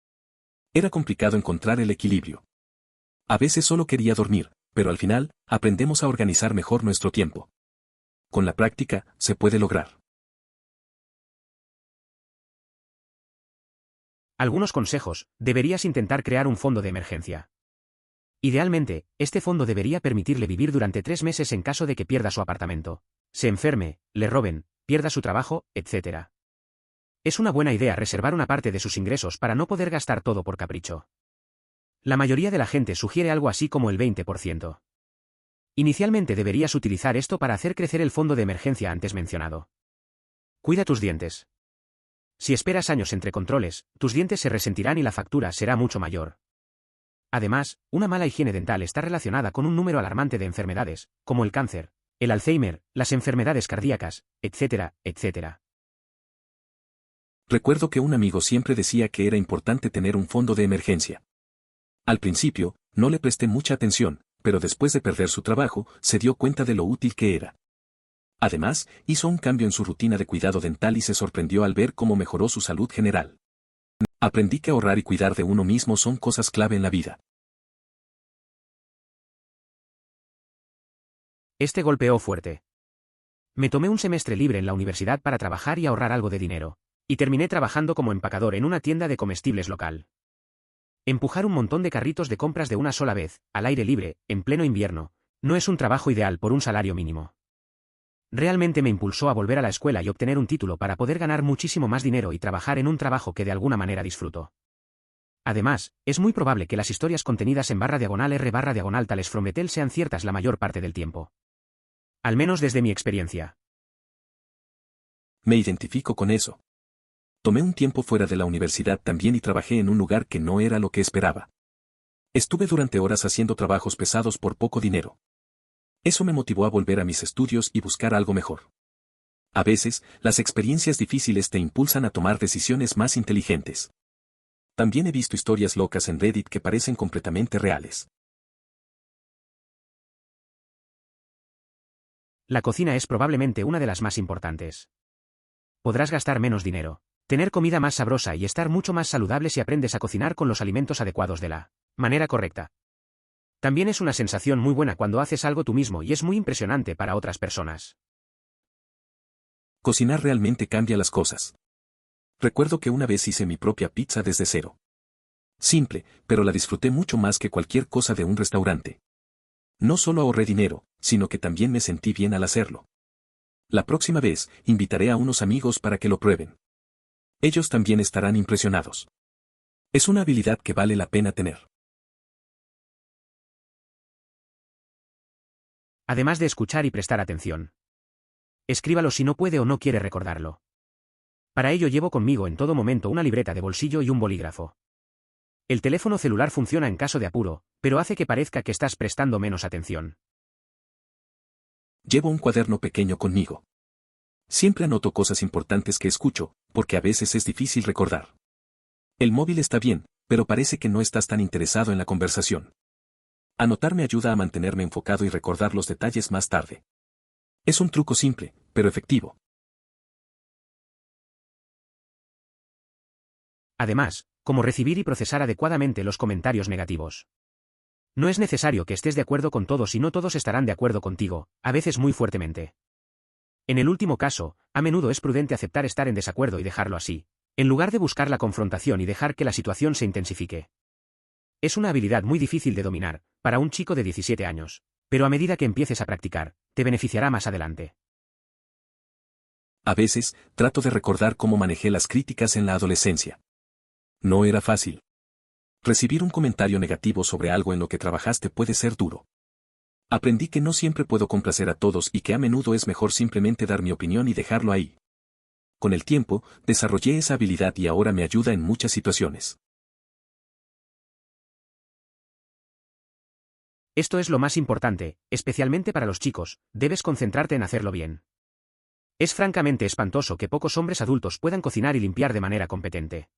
Era complicado encontrar el equilibrio. A veces solo quería dormir, pero al final, aprendemos a organizar mejor nuestro tiempo. Con la práctica, se puede lograr. Algunos consejos: deberías intentar crear un fondo de emergencia. Idealmente, este fondo debería permitirle vivir durante 3 meses en caso de que pierda su apartamento, se enferme, le roben, pierda su trabajo, etc. Es una buena idea reservar una parte de sus ingresos para no poder gastar todo por capricho. La mayoría de la gente sugiere algo así como el 20%. Inicialmente deberías utilizar esto para hacer crecer el fondo de emergencia antes mencionado. Cuida tus dientes. Si esperas años entre controles, tus dientes se resentirán y la factura será mucho mayor. Además, una mala higiene dental está relacionada con un número alarmante de enfermedades, como el cáncer, el Alzheimer, las enfermedades cardíacas, etc., etc. Recuerdo que un amigo siempre decía que era importante tener un fondo de emergencia. Al principio, no le presté mucha atención, pero después de perder su trabajo, se dio cuenta de lo útil que era. Además, hizo un cambio en su rutina de cuidado dental y se sorprendió al ver cómo mejoró su salud general. Aprendí que ahorrar y cuidar de uno mismo son cosas clave en la vida. Este golpeó fuerte. Me tomé un semestre libre en la universidad para trabajar y ahorrar algo de dinero, y terminé trabajando como empacador en una tienda de comestibles local. Empujar un montón de carritos de compras de una sola vez, al aire libre, en pleno invierno, No es un trabajo ideal por un salario mínimo. Realmente me impulsó a volver a la escuela y obtener un título para poder ganar muchísimo más dinero y trabajar en un trabajo que de alguna manera disfruto. Además, es muy probable que las historias contenidas en /r/tales from Betel sean ciertas la mayor parte del tiempo. Al menos desde mi experiencia. Me identifico con eso. Tomé un tiempo fuera de la universidad también y trabajé en un lugar que no era lo que esperaba. Estuve durante horas haciendo trabajos pesados por poco dinero. Eso me motivó a volver a mis estudios y buscar algo mejor. A veces, las experiencias difíciles te impulsan a tomar decisiones más inteligentes. También he visto historias locas en Reddit que parecen completamente reales. La cocina es probablemente una de las más importantes. Podrás gastar menos dinero, tener comida más sabrosa y estar mucho más saludable si aprendes a cocinar con los alimentos adecuados de la manera correcta. También es una sensación muy buena cuando haces algo tú mismo y es muy impresionante para otras personas. Cocinar realmente cambia las cosas. Recuerdo que una vez hice mi propia pizza desde cero. Simple, pero la disfruté mucho más que cualquier cosa de un restaurante. No solo ahorré dinero, sino que también me sentí bien al hacerlo. La próxima vez, invitaré a unos amigos para que lo prueben. Ellos también estarán impresionados. Es una habilidad que vale la pena tener. Además de escuchar y prestar atención. Escríbalo si no puede o no quiere recordarlo. Para ello llevo conmigo en todo momento una libreta de bolsillo y un bolígrafo. El teléfono celular funciona en caso de apuro, pero hace que parezca que estás prestando menos atención. Llevo un cuaderno pequeño conmigo. Siempre anoto cosas importantes que escucho, porque a veces es difícil recordar. El móvil está bien, pero parece que no estás tan interesado en la conversación. Anotar me ayuda a mantenerme enfocado y recordar los detalles más tarde. Es un truco simple, pero efectivo. Además, cómo recibir y procesar adecuadamente los comentarios negativos. No es necesario que estés de acuerdo con todos y no todos estarán de acuerdo contigo, a veces muy fuertemente. En el último caso, a menudo es prudente aceptar estar en desacuerdo y dejarlo así, en lugar de buscar la confrontación y dejar que la situación se intensifique. Es una habilidad muy difícil de dominar, para un chico de 17 años, pero a medida que empieces a practicar, te beneficiará más adelante. A veces, trato de recordar cómo manejé las críticas en la adolescencia. No era fácil. Recibir un comentario negativo sobre algo en lo que trabajaste puede ser duro. Aprendí que no siempre puedo complacer a todos y que a menudo es mejor simplemente dar mi opinión y dejarlo ahí. Con el tiempo, desarrollé esa habilidad y ahora me ayuda en muchas situaciones. Esto es lo más importante, especialmente para los chicos, debes concentrarte en hacerlo bien. Es francamente espantoso que pocos hombres adultos puedan cocinar y limpiar de manera competente.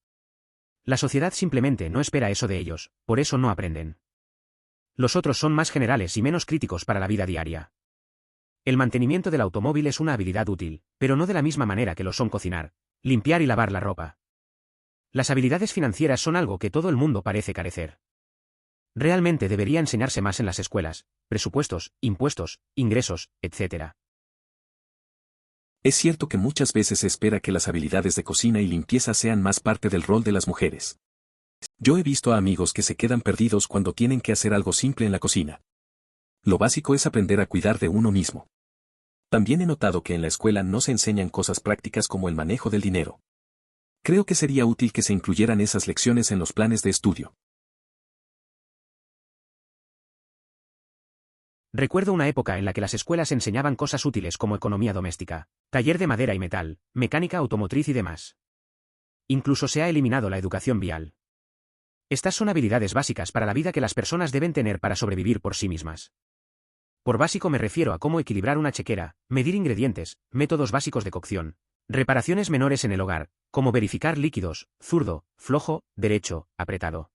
La sociedad simplemente no espera eso de ellos, por eso no aprenden. Los otros son más generales y menos críticos para la vida diaria. El mantenimiento del automóvil es una habilidad útil, pero no de la misma manera que lo son cocinar, limpiar y lavar la ropa. Las habilidades financieras son algo que todo el mundo parece carecer. Realmente debería enseñarse más en las escuelas, presupuestos, impuestos, ingresos, etc. Es cierto que muchas veces se espera que las habilidades de cocina y limpieza sean más parte del rol de las mujeres. Yo he visto a amigos que se quedan perdidos cuando tienen que hacer algo simple en la cocina. Lo básico es aprender a cuidar de uno mismo. También he notado que en la escuela no se enseñan cosas prácticas como el manejo del dinero. Creo que sería útil que se incluyeran esas lecciones en los planes de estudio. Recuerdo una época en la que las escuelas enseñaban cosas útiles como economía doméstica, taller de madera y metal, mecánica automotriz y demás. Incluso se ha eliminado la educación vial. Estas son habilidades básicas para la vida que las personas deben tener para sobrevivir por sí mismas. Por básico me refiero a cómo equilibrar una chequera, medir ingredientes, métodos básicos de cocción, reparaciones menores en el hogar, como verificar líquidos, zurdo, flojo, derecho, apretado.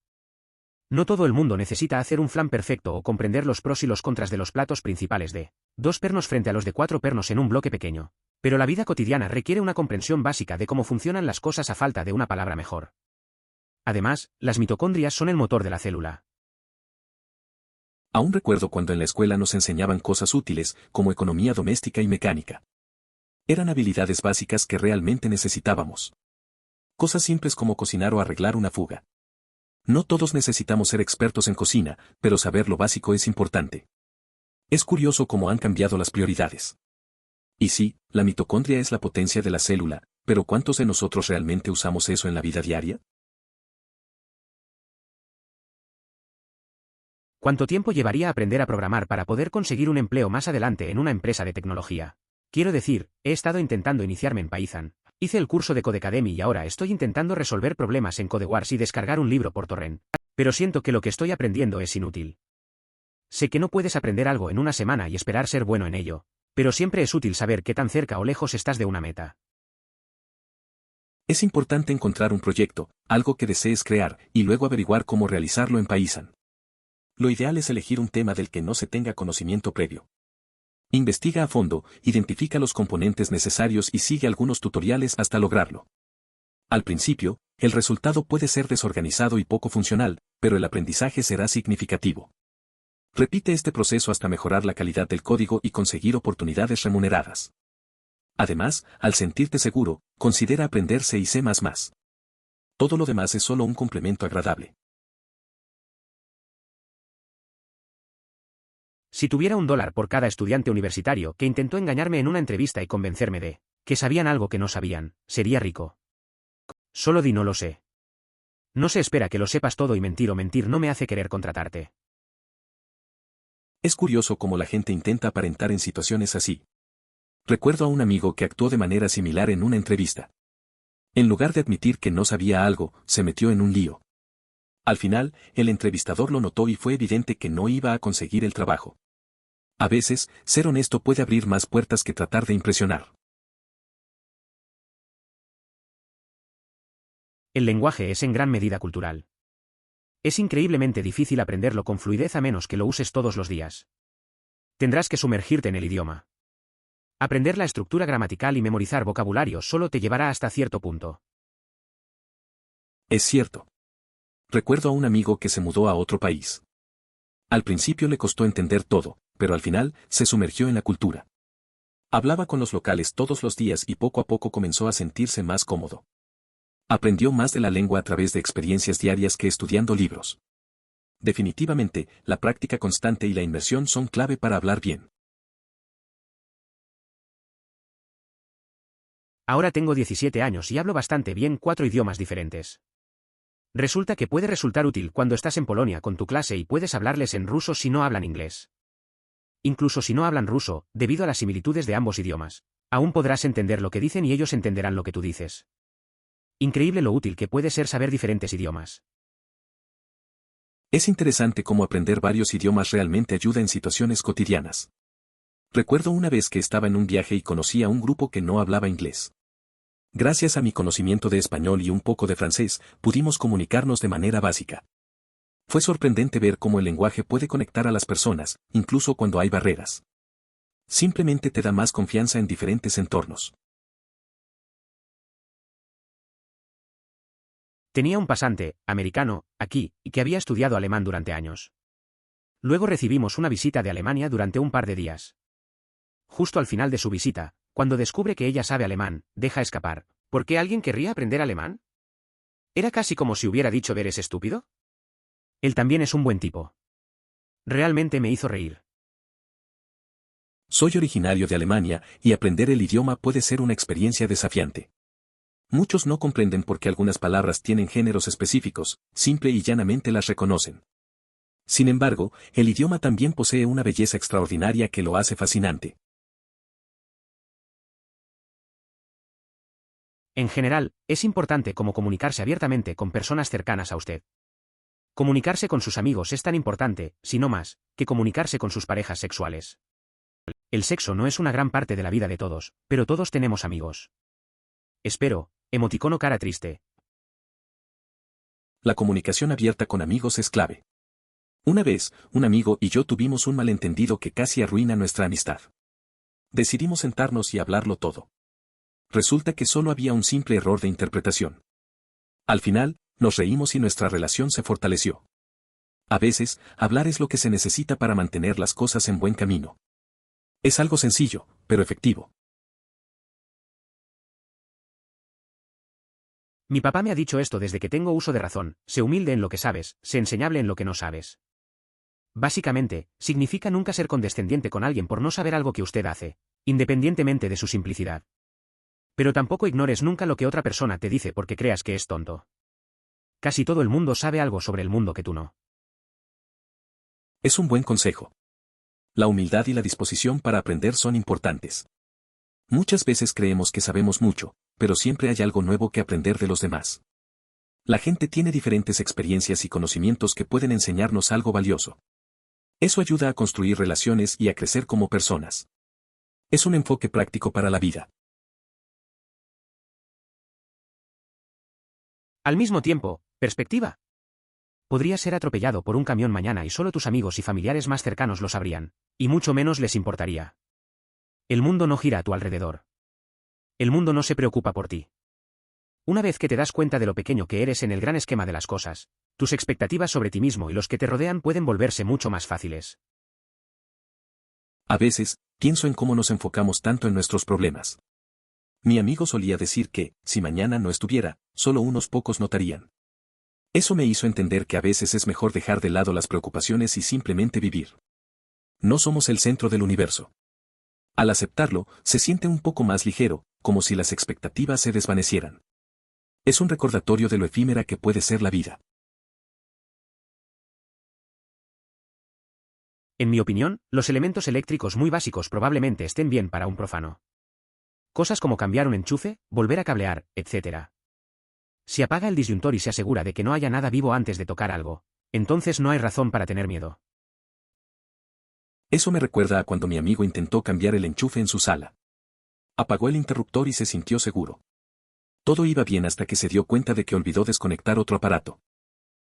No todo el mundo necesita hacer un flan perfecto o comprender los pros y los contras de los platos principales de 2 pernos frente a los de 4 pernos en un bloque pequeño, pero la vida cotidiana requiere una comprensión básica de cómo funcionan las cosas a falta de una palabra mejor. Además, las mitocondrias son el motor de la célula. Aún recuerdo cuando en la escuela nos enseñaban cosas útiles, como economía doméstica y mecánica. Eran habilidades básicas que realmente necesitábamos. Cosas simples como cocinar o arreglar una fuga. No todos necesitamos ser expertos en cocina, pero saber lo básico es importante. Es curioso cómo han cambiado las prioridades. Y sí, la mitocondria es la potencia de la célula, pero ¿cuántos de nosotros realmente usamos eso en la vida diaria? ¿Cuánto tiempo llevaría aprender a programar para poder conseguir un empleo más adelante en una empresa de tecnología? Quiero decir, he estado intentando iniciarme en Python. Hice el curso de Codecademy y ahora estoy intentando resolver problemas en Codewars y descargar un libro por torrent. Pero siento que lo que estoy aprendiendo es inútil. Sé que no puedes aprender algo en una semana y esperar ser bueno en ello, pero siempre es útil saber qué tan cerca o lejos estás de una meta. Es importante encontrar un proyecto, algo que desees crear, y luego averiguar cómo realizarlo en Python. Lo ideal es elegir un tema del que no se tenga conocimiento previo. Investiga a fondo, identifica los componentes necesarios y sigue algunos tutoriales hasta lograrlo. Al principio, el resultado puede ser desorganizado y poco funcional, pero el aprendizaje será significativo. Repite este proceso hasta mejorar la calidad del código y conseguir oportunidades remuneradas. Además, al sentirte seguro, considera aprender C y C++. Todo lo demás es solo un complemento agradable. Si tuviera $1 por cada estudiante universitario que intentó engañarme en una entrevista y convencerme de que sabían algo que no sabían, sería rico. Solo di no lo sé. No se espera que lo sepas todo y mentir o mentir no me hace querer contratarte. Es curioso cómo la gente intenta aparentar en situaciones así. Recuerdo a un amigo que actuó de manera similar en una entrevista. En lugar de admitir que no sabía algo, se metió en un lío. Al final, el entrevistador lo notó y fue evidente que no iba a conseguir el trabajo. A veces, ser honesto puede abrir más puertas que tratar de impresionar. El lenguaje es en gran medida cultural. Es increíblemente difícil aprenderlo con fluidez a menos que lo uses todos los días. Tendrás que sumergirte en el idioma. Aprender la estructura gramatical y memorizar vocabulario solo te llevará hasta cierto punto. Es cierto. Recuerdo a un amigo que se mudó a otro país. Al principio le costó entender todo, pero al final se sumergió en la cultura. Hablaba con los locales todos los días y poco a poco comenzó a sentirse más cómodo. Aprendió más de la lengua a través de experiencias diarias que estudiando libros. Definitivamente, la práctica constante y la inmersión son clave para hablar bien. Ahora tengo 17 años y hablo bastante bien 4 idiomas diferentes. Resulta que puede resultar útil cuando estás en Polonia con tu clase y puedes hablarles en ruso si no hablan inglés. Incluso si no hablan ruso, debido a las similitudes de ambos idiomas, aún podrás entender lo que dicen y ellos entenderán lo que tú dices. Increíble lo útil que puede ser saber diferentes idiomas. Es interesante cómo aprender varios idiomas realmente ayuda en situaciones cotidianas. Recuerdo una vez que estaba en un viaje y conocí a un grupo que no hablaba inglés. Gracias a mi conocimiento de español y un poco de francés, pudimos comunicarnos de manera básica. Fue sorprendente ver cómo el lenguaje puede conectar a las personas, incluso cuando hay barreras. Simplemente te da más confianza en diferentes entornos. Tenía un pasante, americano, aquí, y que había estudiado alemán durante años. Luego recibimos una visita de Alemania durante un par de días. Justo al final de su visita, cuando descubre que ella sabe alemán, deja escapar. ¿Por qué alguien querría aprender alemán? Era casi como si hubiera dicho ¿eres estúpido? Él también es un buen tipo. Realmente me hizo reír. Soy originario de Alemania y aprender el idioma puede ser una experiencia desafiante. Muchos no comprenden por qué algunas palabras tienen géneros específicos, simple y llanamente las reconocen. Sin embargo, el idioma también posee una belleza extraordinaria que lo hace fascinante. En general, es importante cómo comunicarse abiertamente con personas cercanas a usted. Comunicarse con sus amigos es tan importante, si no más, que comunicarse con sus parejas sexuales. El sexo no es una gran parte de la vida de todos, pero todos tenemos amigos. Espero, emoticono cara triste. La comunicación abierta con amigos es clave. Una vez, un amigo y yo tuvimos un malentendido que casi arruina nuestra amistad. Decidimos sentarnos y hablarlo todo. Resulta que solo había un simple error de interpretación. Al final, nos reímos y nuestra relación se fortaleció. A veces, hablar es lo que se necesita para mantener las cosas en buen camino. Es algo sencillo, pero efectivo. Mi papá me ha dicho esto desde que tengo uso de razón: sé humilde en lo que sabes, sé enseñable en lo que no sabes. básicamente, significa nunca ser condescendiente con alguien por no saber algo que usted hace, independientemente de su simplicidad. Pero tampoco ignores nunca lo que otra persona te dice porque creas que es tonto. Casi todo el mundo sabe algo sobre el mundo que tú no. Es un buen consejo. La humildad y la disposición para aprender son importantes. Muchas veces creemos que sabemos mucho, pero siempre hay algo nuevo que aprender de los demás. La gente tiene diferentes experiencias y conocimientos que pueden enseñarnos algo valioso. Eso ayuda a construir relaciones y a crecer como personas. Es un enfoque práctico para la vida. Al mismo tiempo, perspectiva. Podrías ser atropellado por un camión mañana y solo tus amigos y familiares más cercanos lo sabrían, y mucho menos les importaría. El mundo no gira a tu alrededor. El mundo no se preocupa por ti. Una vez que te das cuenta de lo pequeño que eres en el gran esquema de las cosas, tus expectativas sobre ti mismo y los que te rodean pueden volverse mucho más fáciles. A veces, pienso en cómo nos enfocamos tanto en nuestros problemas. Mi amigo solía decir que, si mañana no estuviera, solo unos pocos notarían. Eso me hizo entender que a veces es mejor dejar de lado las preocupaciones y simplemente vivir. No somos el centro del universo. Al aceptarlo, se siente un poco más ligero, como si las expectativas se desvanecieran. Es un recordatorio de lo efímera que puede ser la vida. En mi opinión, los elementos eléctricos muy básicos probablemente estén bien para un profano. Cosas como cambiar un enchufe, volver a cablear, etc. Si apaga el disyuntor y se asegura de que no haya nada vivo antes de tocar algo, entonces no hay razón para tener miedo. Eso me recuerda a cuando mi amigo intentó cambiar el enchufe en su sala. Apagó el interruptor y se sintió seguro. Todo iba bien hasta que se dio cuenta de que olvidó desconectar otro aparato.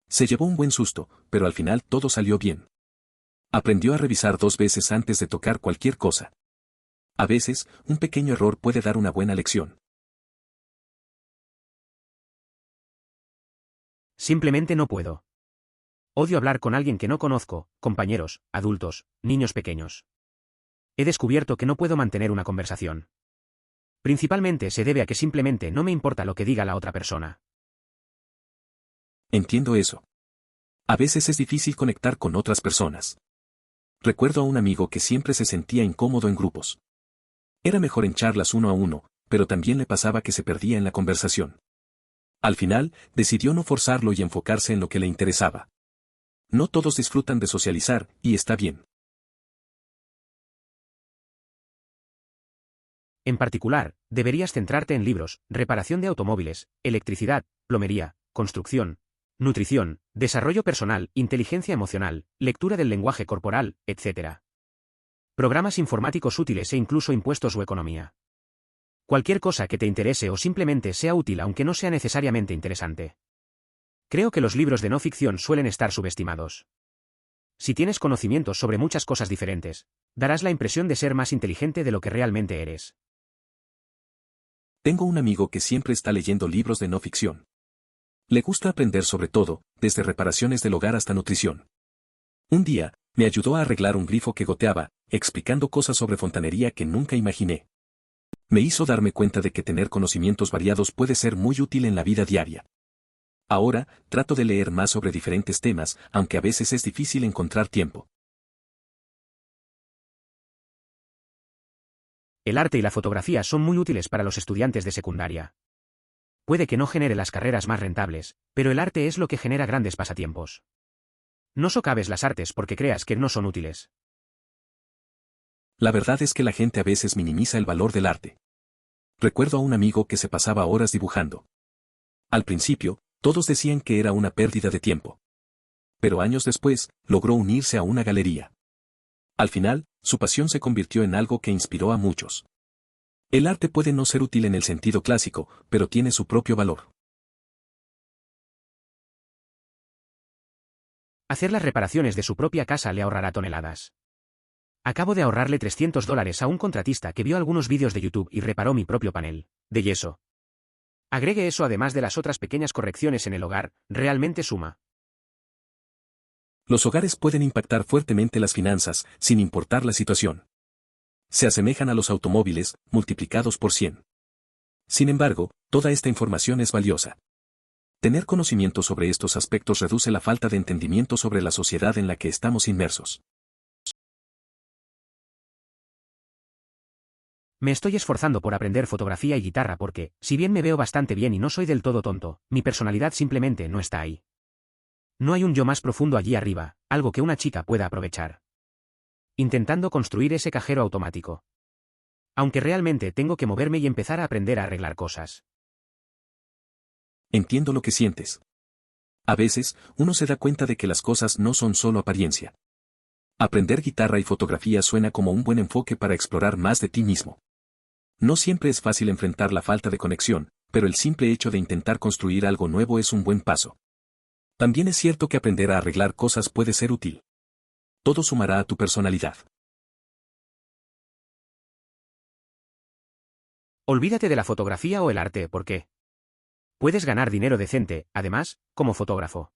Se llevó un buen susto, pero al final todo salió bien. Aprendió a revisar 2 veces antes de tocar cualquier cosa. A veces, un pequeño error puede dar una buena lección. Simplemente no puedo. Odio hablar con alguien que no conozco, compañeros, adultos, niños pequeños. He descubierto que no puedo mantener una conversación. Principalmente se debe a que simplemente no me importa lo que diga la otra persona. Entiendo eso. A veces es difícil conectar con otras personas. Recuerdo a un amigo que siempre se sentía incómodo en grupos. Era mejor en charlas uno a uno, pero también le pasaba que se perdía en la conversación. Al final, decidió no forzarlo y enfocarse en lo que le interesaba. No todos disfrutan de socializar, y está bien. En particular, deberías centrarte en libros, reparación de automóviles, electricidad, plomería, construcción, nutrición, desarrollo personal, inteligencia emocional, lectura del lenguaje corporal, etc. Programas informáticos útiles e incluso impuestos o economía. Cualquier cosa que te interese o simplemente sea útil aunque no sea necesariamente interesante. Creo que los libros de no ficción suelen estar subestimados. Si tienes conocimientos sobre muchas cosas diferentes, darás la impresión de ser más inteligente de lo que realmente eres. Tengo un amigo que siempre está leyendo libros de no ficción. Le gusta aprender sobre todo, desde reparaciones del hogar hasta nutrición. Un día, me ayudó a arreglar un grifo que goteaba, explicando cosas sobre fontanería que nunca imaginé. Me hizo darme cuenta de que tener conocimientos variados puede ser muy útil en la vida diaria. Ahora, trato de leer más sobre diferentes temas, aunque a veces es difícil encontrar tiempo. El arte y la fotografía son muy útiles para los estudiantes de secundaria. Puede que no genere las carreras más rentables, pero el arte es lo que genera grandes pasatiempos. No socaves las artes porque creas que no son útiles. La verdad es que la gente a veces minimiza el valor del arte. Recuerdo a un amigo que se pasaba horas dibujando. Al principio, todos decían que era una pérdida de tiempo. Pero años después, logró unirse a una galería. Al final, su pasión se convirtió en algo que inspiró a muchos. El arte puede no ser útil en el sentido clásico, pero tiene su propio valor. Hacer las reparaciones de su propia casa le ahorrará toneladas. Acabo de ahorrarle $300 a un contratista que vio algunos vídeos de YouTube y reparó mi propio panel de yeso. Agregue eso además de las otras pequeñas correcciones en el hogar, realmente suma. Los hogares pueden impactar fuertemente las finanzas, sin importar la situación. Se asemejan a los automóviles, multiplicados por 100. Sin embargo, toda esta información es valiosa. Tener conocimiento sobre estos aspectos reduce la falta de entendimiento sobre la sociedad en la que estamos inmersos. Me estoy esforzando por aprender fotografía y guitarra porque, si bien me veo bastante bien y no soy del todo tonto, mi personalidad simplemente no está ahí. No hay un yo más profundo allí arriba, algo que una chica pueda aprovechar. Intentando construir ese cajero automático. Aunque realmente tengo que moverme y empezar a aprender a arreglar cosas. Entiendo lo que sientes. A veces, uno se da cuenta de que las cosas no son solo apariencia. Aprender guitarra y fotografía suena como un buen enfoque para explorar más de ti mismo. No siempre es fácil enfrentar la falta de conexión, pero el simple hecho de intentar construir algo nuevo es un buen paso. También es cierto que aprender a arreglar cosas puede ser útil. Todo sumará a tu personalidad. Olvídate de la fotografía o el arte, ¿por qué? Puedes ganar dinero decente, además, como fotógrafo.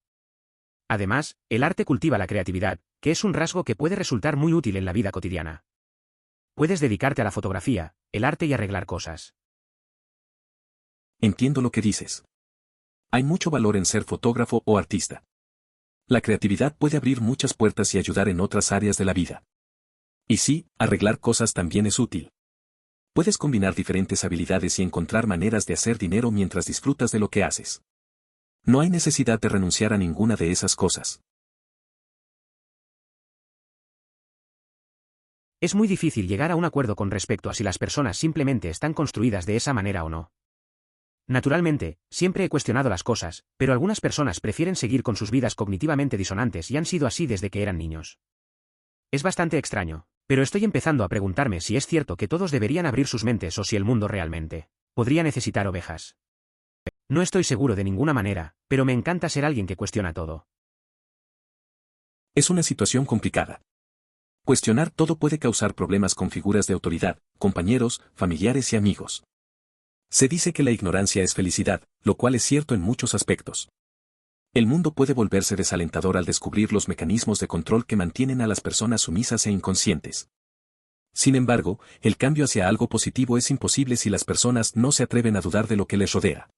Además, el arte cultiva la creatividad, que es un rasgo que puede resultar muy útil en la vida cotidiana. Puedes dedicarte a la fotografía, el arte y arreglar cosas. Entiendo lo que dices. Hay mucho valor en ser fotógrafo o artista. La creatividad puede abrir muchas puertas y ayudar en otras áreas de la vida. Y sí, arreglar cosas también es útil. Puedes combinar diferentes habilidades y encontrar maneras de hacer dinero mientras disfrutas de lo que haces. No hay necesidad de renunciar a ninguna de esas cosas. Es muy difícil llegar a un acuerdo con respecto a si las personas simplemente están construidas de esa manera o no. Naturalmente, siempre he cuestionado las cosas, pero algunas personas prefieren seguir con sus vidas cognitivamente disonantes y han sido así desde que eran niños. Es bastante extraño, pero estoy empezando a preguntarme si es cierto que todos deberían abrir sus mentes o si el mundo realmente podría necesitar ovejas. No estoy seguro de ninguna manera, pero me encanta ser alguien que cuestiona todo. Es una situación complicada. Cuestionar todo puede causar problemas con figuras de autoridad, compañeros, familiares y amigos. Se dice que la ignorancia es felicidad, lo cual es cierto en muchos aspectos. El mundo puede volverse desalentador al descubrir los mecanismos de control que mantienen a las personas sumisas e inconscientes. Sin embargo, el cambio hacia algo positivo es imposible si las personas no se atreven a dudar de lo que les rodea.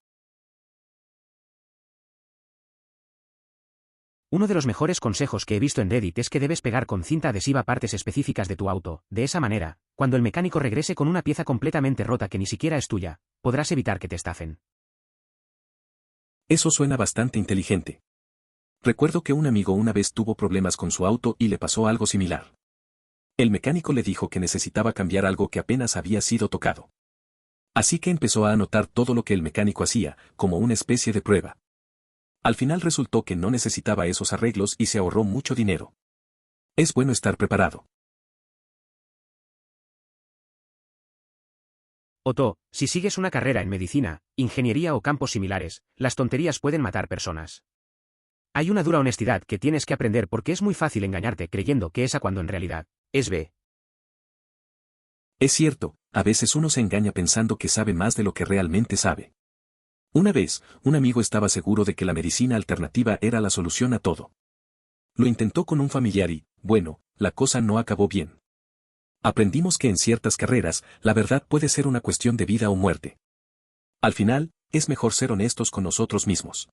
Uno de los mejores consejos que he visto en Reddit es que debes pegar con cinta adhesiva partes específicas de tu auto, de esa manera, cuando el mecánico regrese con una pieza completamente rota que ni siquiera es tuya, podrás evitar que te estafen. Eso suena bastante inteligente. Recuerdo que un amigo una vez tuvo problemas con su auto y le pasó algo similar. El mecánico le dijo que necesitaba cambiar algo que apenas había sido tocado. Así que empezó a anotar todo lo que el mecánico hacía, como una especie de prueba. Al final resultó que no necesitaba esos arreglos y se ahorró mucho dinero. Es bueno estar preparado. Otto, si sigues una carrera en medicina, ingeniería o campos similares, las tonterías pueden matar personas. Hay una dura honestidad que tienes que aprender porque es muy fácil engañarte creyendo que es A cuando en realidad es B. Es cierto, a veces uno se engaña pensando que sabe más de lo que realmente sabe. Una vez, un amigo estaba seguro de que la medicina alternativa era la solución a todo. Lo intentó con un familiar y, bueno, la cosa no acabó bien. Aprendimos que en ciertas carreras, la verdad puede ser una cuestión de vida o muerte. Al final, es mejor ser honestos con nosotros mismos.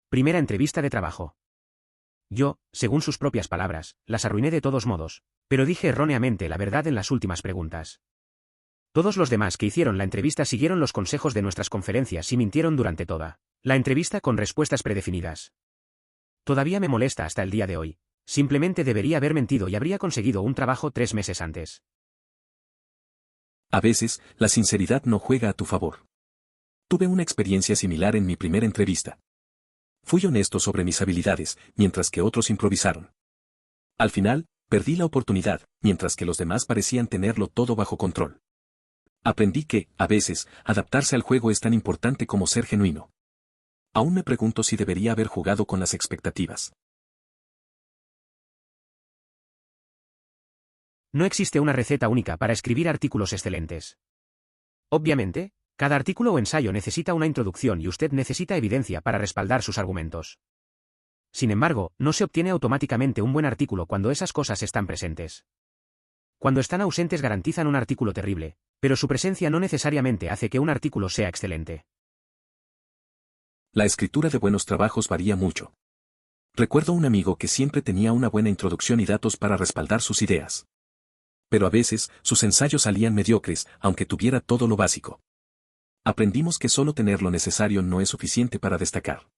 Primera entrevista de trabajo. Yo, según sus propias palabras, las arruiné de todos modos, pero dije erróneamente la verdad en las últimas preguntas. Todos los demás que hicieron la entrevista siguieron los consejos de nuestras conferencias y mintieron durante toda la entrevista con respuestas predefinidas. Todavía me molesta hasta el día de hoy. Simplemente debería haber mentido y habría conseguido un trabajo 3 meses antes. A veces, la sinceridad no juega a tu favor. Tuve una experiencia similar en mi primera entrevista. Fui honesto sobre mis habilidades, mientras que otros improvisaron. Al final, perdí la oportunidad, mientras que los demás parecían tenerlo todo bajo control. Aprendí que, a veces, adaptarse al juego es tan importante como ser genuino. Aún me pregunto si debería haber jugado con las expectativas. No existe una receta única para escribir artículos excelentes. Obviamente, cada artículo o ensayo necesita una introducción y usted necesita evidencia para respaldar sus argumentos. Sin embargo, no se obtiene automáticamente un buen artículo cuando esas cosas están presentes. Cuando están ausentes garantizan un artículo terrible, pero su presencia no necesariamente hace que un artículo sea excelente. La escritura de buenos trabajos varía mucho. Recuerdo un amigo que siempre tenía una buena introducción y datos para respaldar sus ideas. Pero a veces, sus ensayos salían mediocres, aunque tuviera todo lo básico. Aprendimos que solo tener lo necesario no es suficiente para destacar.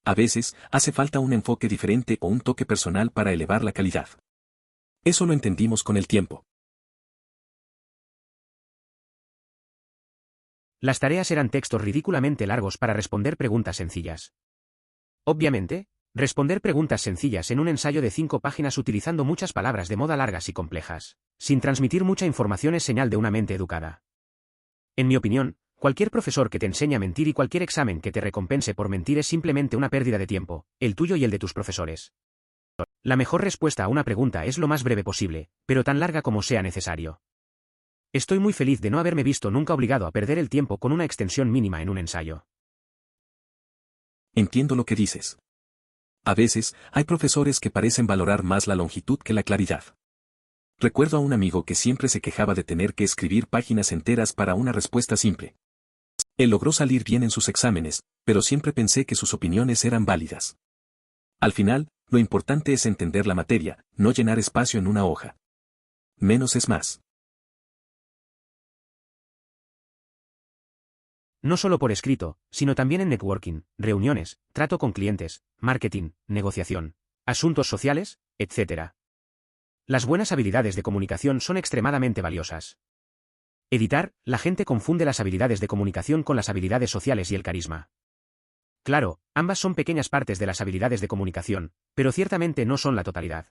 A veces, hace falta un enfoque diferente o un toque personal para elevar la calidad. Eso lo entendimos con el tiempo. Las tareas eran textos ridículamente largos para responder preguntas sencillas. Obviamente, responder preguntas sencillas en un ensayo de 5 páginas utilizando muchas palabras de moda largas y complejas, sin transmitir mucha información es señal de una mente educada. En mi opinión, cualquier profesor que te enseñe a mentir y cualquier examen que te recompense por mentir es simplemente una pérdida de tiempo, el tuyo y el de tus profesores. La mejor respuesta a una pregunta es lo más breve posible, pero tan larga como sea necesario. Estoy muy feliz de no haberme visto nunca obligado a perder el tiempo con una extensión mínima en un ensayo. Entiendo lo que dices. A veces, hay profesores que parecen valorar más la longitud que la claridad. Recuerdo a un amigo que siempre se quejaba de tener que escribir páginas enteras para una respuesta simple. Él logró salir bien en sus exámenes, pero siempre pensé que sus opiniones eran válidas. Al final, lo importante es entender la materia, no llenar espacio en una hoja. Menos es más. No solo por escrito, sino también en networking, reuniones, trato con clientes, marketing, negociación, asuntos sociales, etc. Las buenas habilidades de comunicación son extremadamente valiosas. Editar, la gente confunde las habilidades de comunicación con las habilidades sociales y el carisma. Claro, ambas son pequeñas partes de las habilidades de comunicación, pero ciertamente no son la totalidad.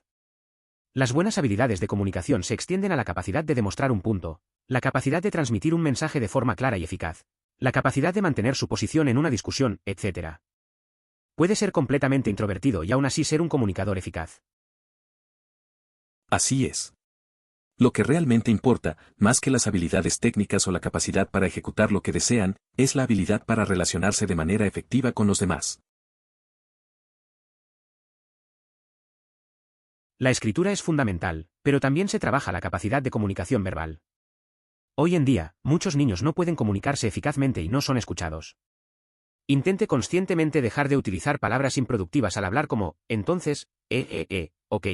Las buenas habilidades de comunicación se extienden a la capacidad de demostrar un punto, la capacidad de transmitir un mensaje de forma clara y eficaz, la capacidad de mantener su posición en una discusión, etc. Puede ser completamente introvertido y aún así ser un comunicador eficaz. Así es. Lo que realmente importa, más que las habilidades técnicas o la capacidad para ejecutar lo que desean, es la habilidad para relacionarse de manera efectiva con los demás. La escritura es fundamental, pero también se trabaja la capacidad de comunicación verbal. Hoy en día, muchos niños no pueden comunicarse eficazmente y no son escuchados. Intente conscientemente dejar de utilizar palabras improductivas al hablar como, entonces, ok.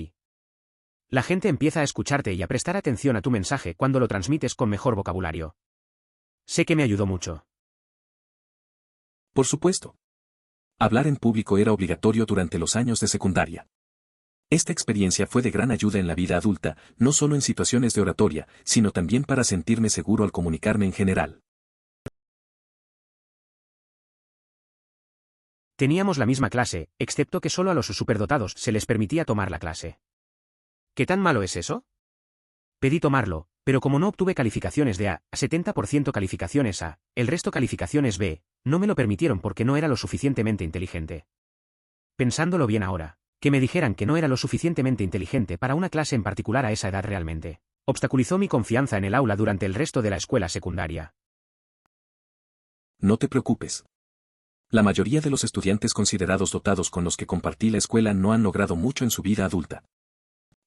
La gente empieza a escucharte y a prestar atención a tu mensaje cuando lo transmites con mejor vocabulario. Sé que me ayudó mucho. Por supuesto. Hablar en público era obligatorio durante los años de secundaria. Esta experiencia fue de gran ayuda en la vida adulta, no solo en situaciones de oratoria, sino también para sentirme seguro al comunicarme en general. Teníamos la misma clase, excepto que solo a los superdotados se les permitía tomar la clase. ¿Qué tan malo es eso? Pedí tomarlo, pero como no obtuve calificaciones de A, 70% calificaciones A, el resto calificaciones B, no me lo permitieron porque no era lo suficientemente inteligente. Pensándolo bien ahora, que me dijeran que no era lo suficientemente inteligente para una clase en particular a esa edad realmente obstaculizó mi confianza en el aula durante el resto de la escuela secundaria. No te preocupes. La mayoría de los estudiantes considerados dotados con los que compartí la escuela no han logrado mucho en su vida adulta.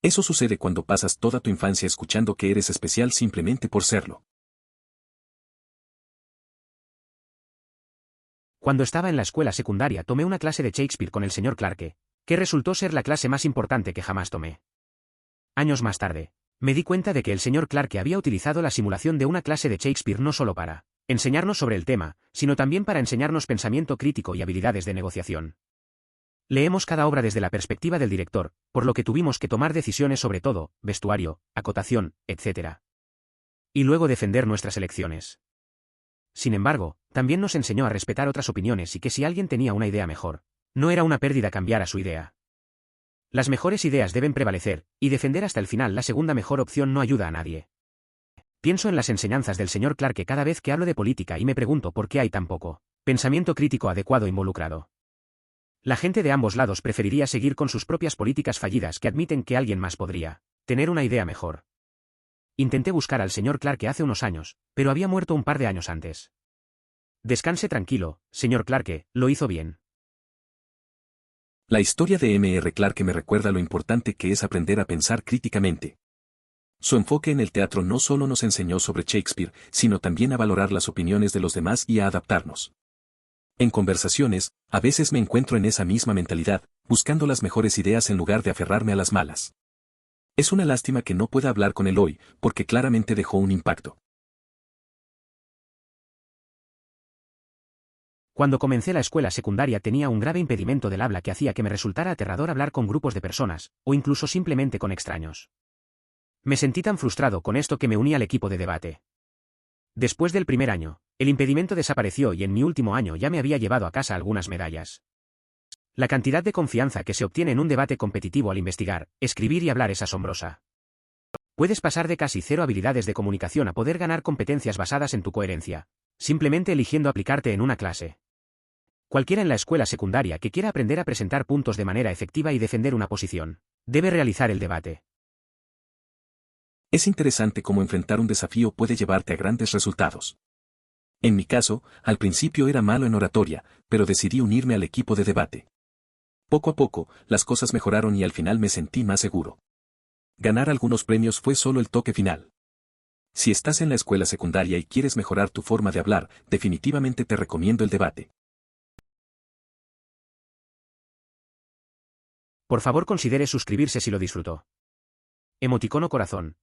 Eso sucede cuando pasas toda tu infancia escuchando que eres especial simplemente por serlo. Cuando estaba en la escuela secundaria tomé una clase de Shakespeare con el señor Clarke, que resultó ser la clase más importante que jamás tomé. Años más tarde, me di cuenta de que el señor Clarke había utilizado la simulación de una clase de Shakespeare no solo para enseñarnos sobre el tema, sino también para enseñarnos pensamiento crítico y habilidades de negociación. Leemos cada obra desde la perspectiva del director, por lo que tuvimos que tomar decisiones sobre todo, vestuario, acotación, etc. Y luego defender nuestras elecciones. Sin embargo, también nos enseñó a respetar otras opiniones y que si alguien tenía una idea mejor, no era una pérdida cambiar a su idea. Las mejores ideas deben prevalecer, y defender hasta el final la segunda mejor opción no ayuda a nadie. Pienso en las enseñanzas del señor Clarke cada vez que hablo de política y me pregunto por qué hay tan poco pensamiento crítico adecuado involucrado. La gente de ambos lados preferiría seguir con sus propias políticas fallidas que admiten que alguien más podría tener una idea mejor. Intenté buscar al señor Clarke hace unos años, pero había muerto un par de años antes. Descanse tranquilo, señor Clarke, lo hizo bien. La historia de M. R. Clarke me recuerda lo importante que es aprender a pensar críticamente. Su enfoque en el teatro no solo nos enseñó sobre Shakespeare, sino también a valorar las opiniones de los demás y a adaptarnos. En conversaciones, a veces me encuentro en esa misma mentalidad, buscando las mejores ideas en lugar de aferrarme a las malas. Es una lástima que no pueda hablar con él hoy, porque claramente dejó un impacto. Cuando comencé la escuela secundaria tenía un grave impedimento del habla que hacía que me resultara aterrador hablar con grupos de personas, o incluso simplemente con extraños. Me sentí tan frustrado con esto que me uní al equipo de debate. Después del primer año, el impedimento desapareció y en mi último año ya me había llevado a casa algunas medallas. La cantidad de confianza que se obtiene en un debate competitivo al investigar, escribir y hablar es asombrosa. Puedes pasar de casi cero habilidades de comunicación a poder ganar competencias basadas en tu coherencia, simplemente eligiendo aplicarte en una clase. Cualquiera en la escuela secundaria que quiera aprender a presentar puntos de manera efectiva y defender una posición, debe realizar el debate. Es interesante cómo enfrentar un desafío puede llevarte a grandes resultados. En mi caso, al principio era malo en oratoria, pero decidí unirme al equipo de debate. Poco a poco, las cosas mejoraron y al final me sentí más seguro. Ganar algunos premios fue solo el toque final. Si estás en la escuela secundaria y quieres mejorar tu forma de hablar, definitivamente te recomiendo el debate. Por favor considere suscribirse si lo disfrutó. Emoticono corazón.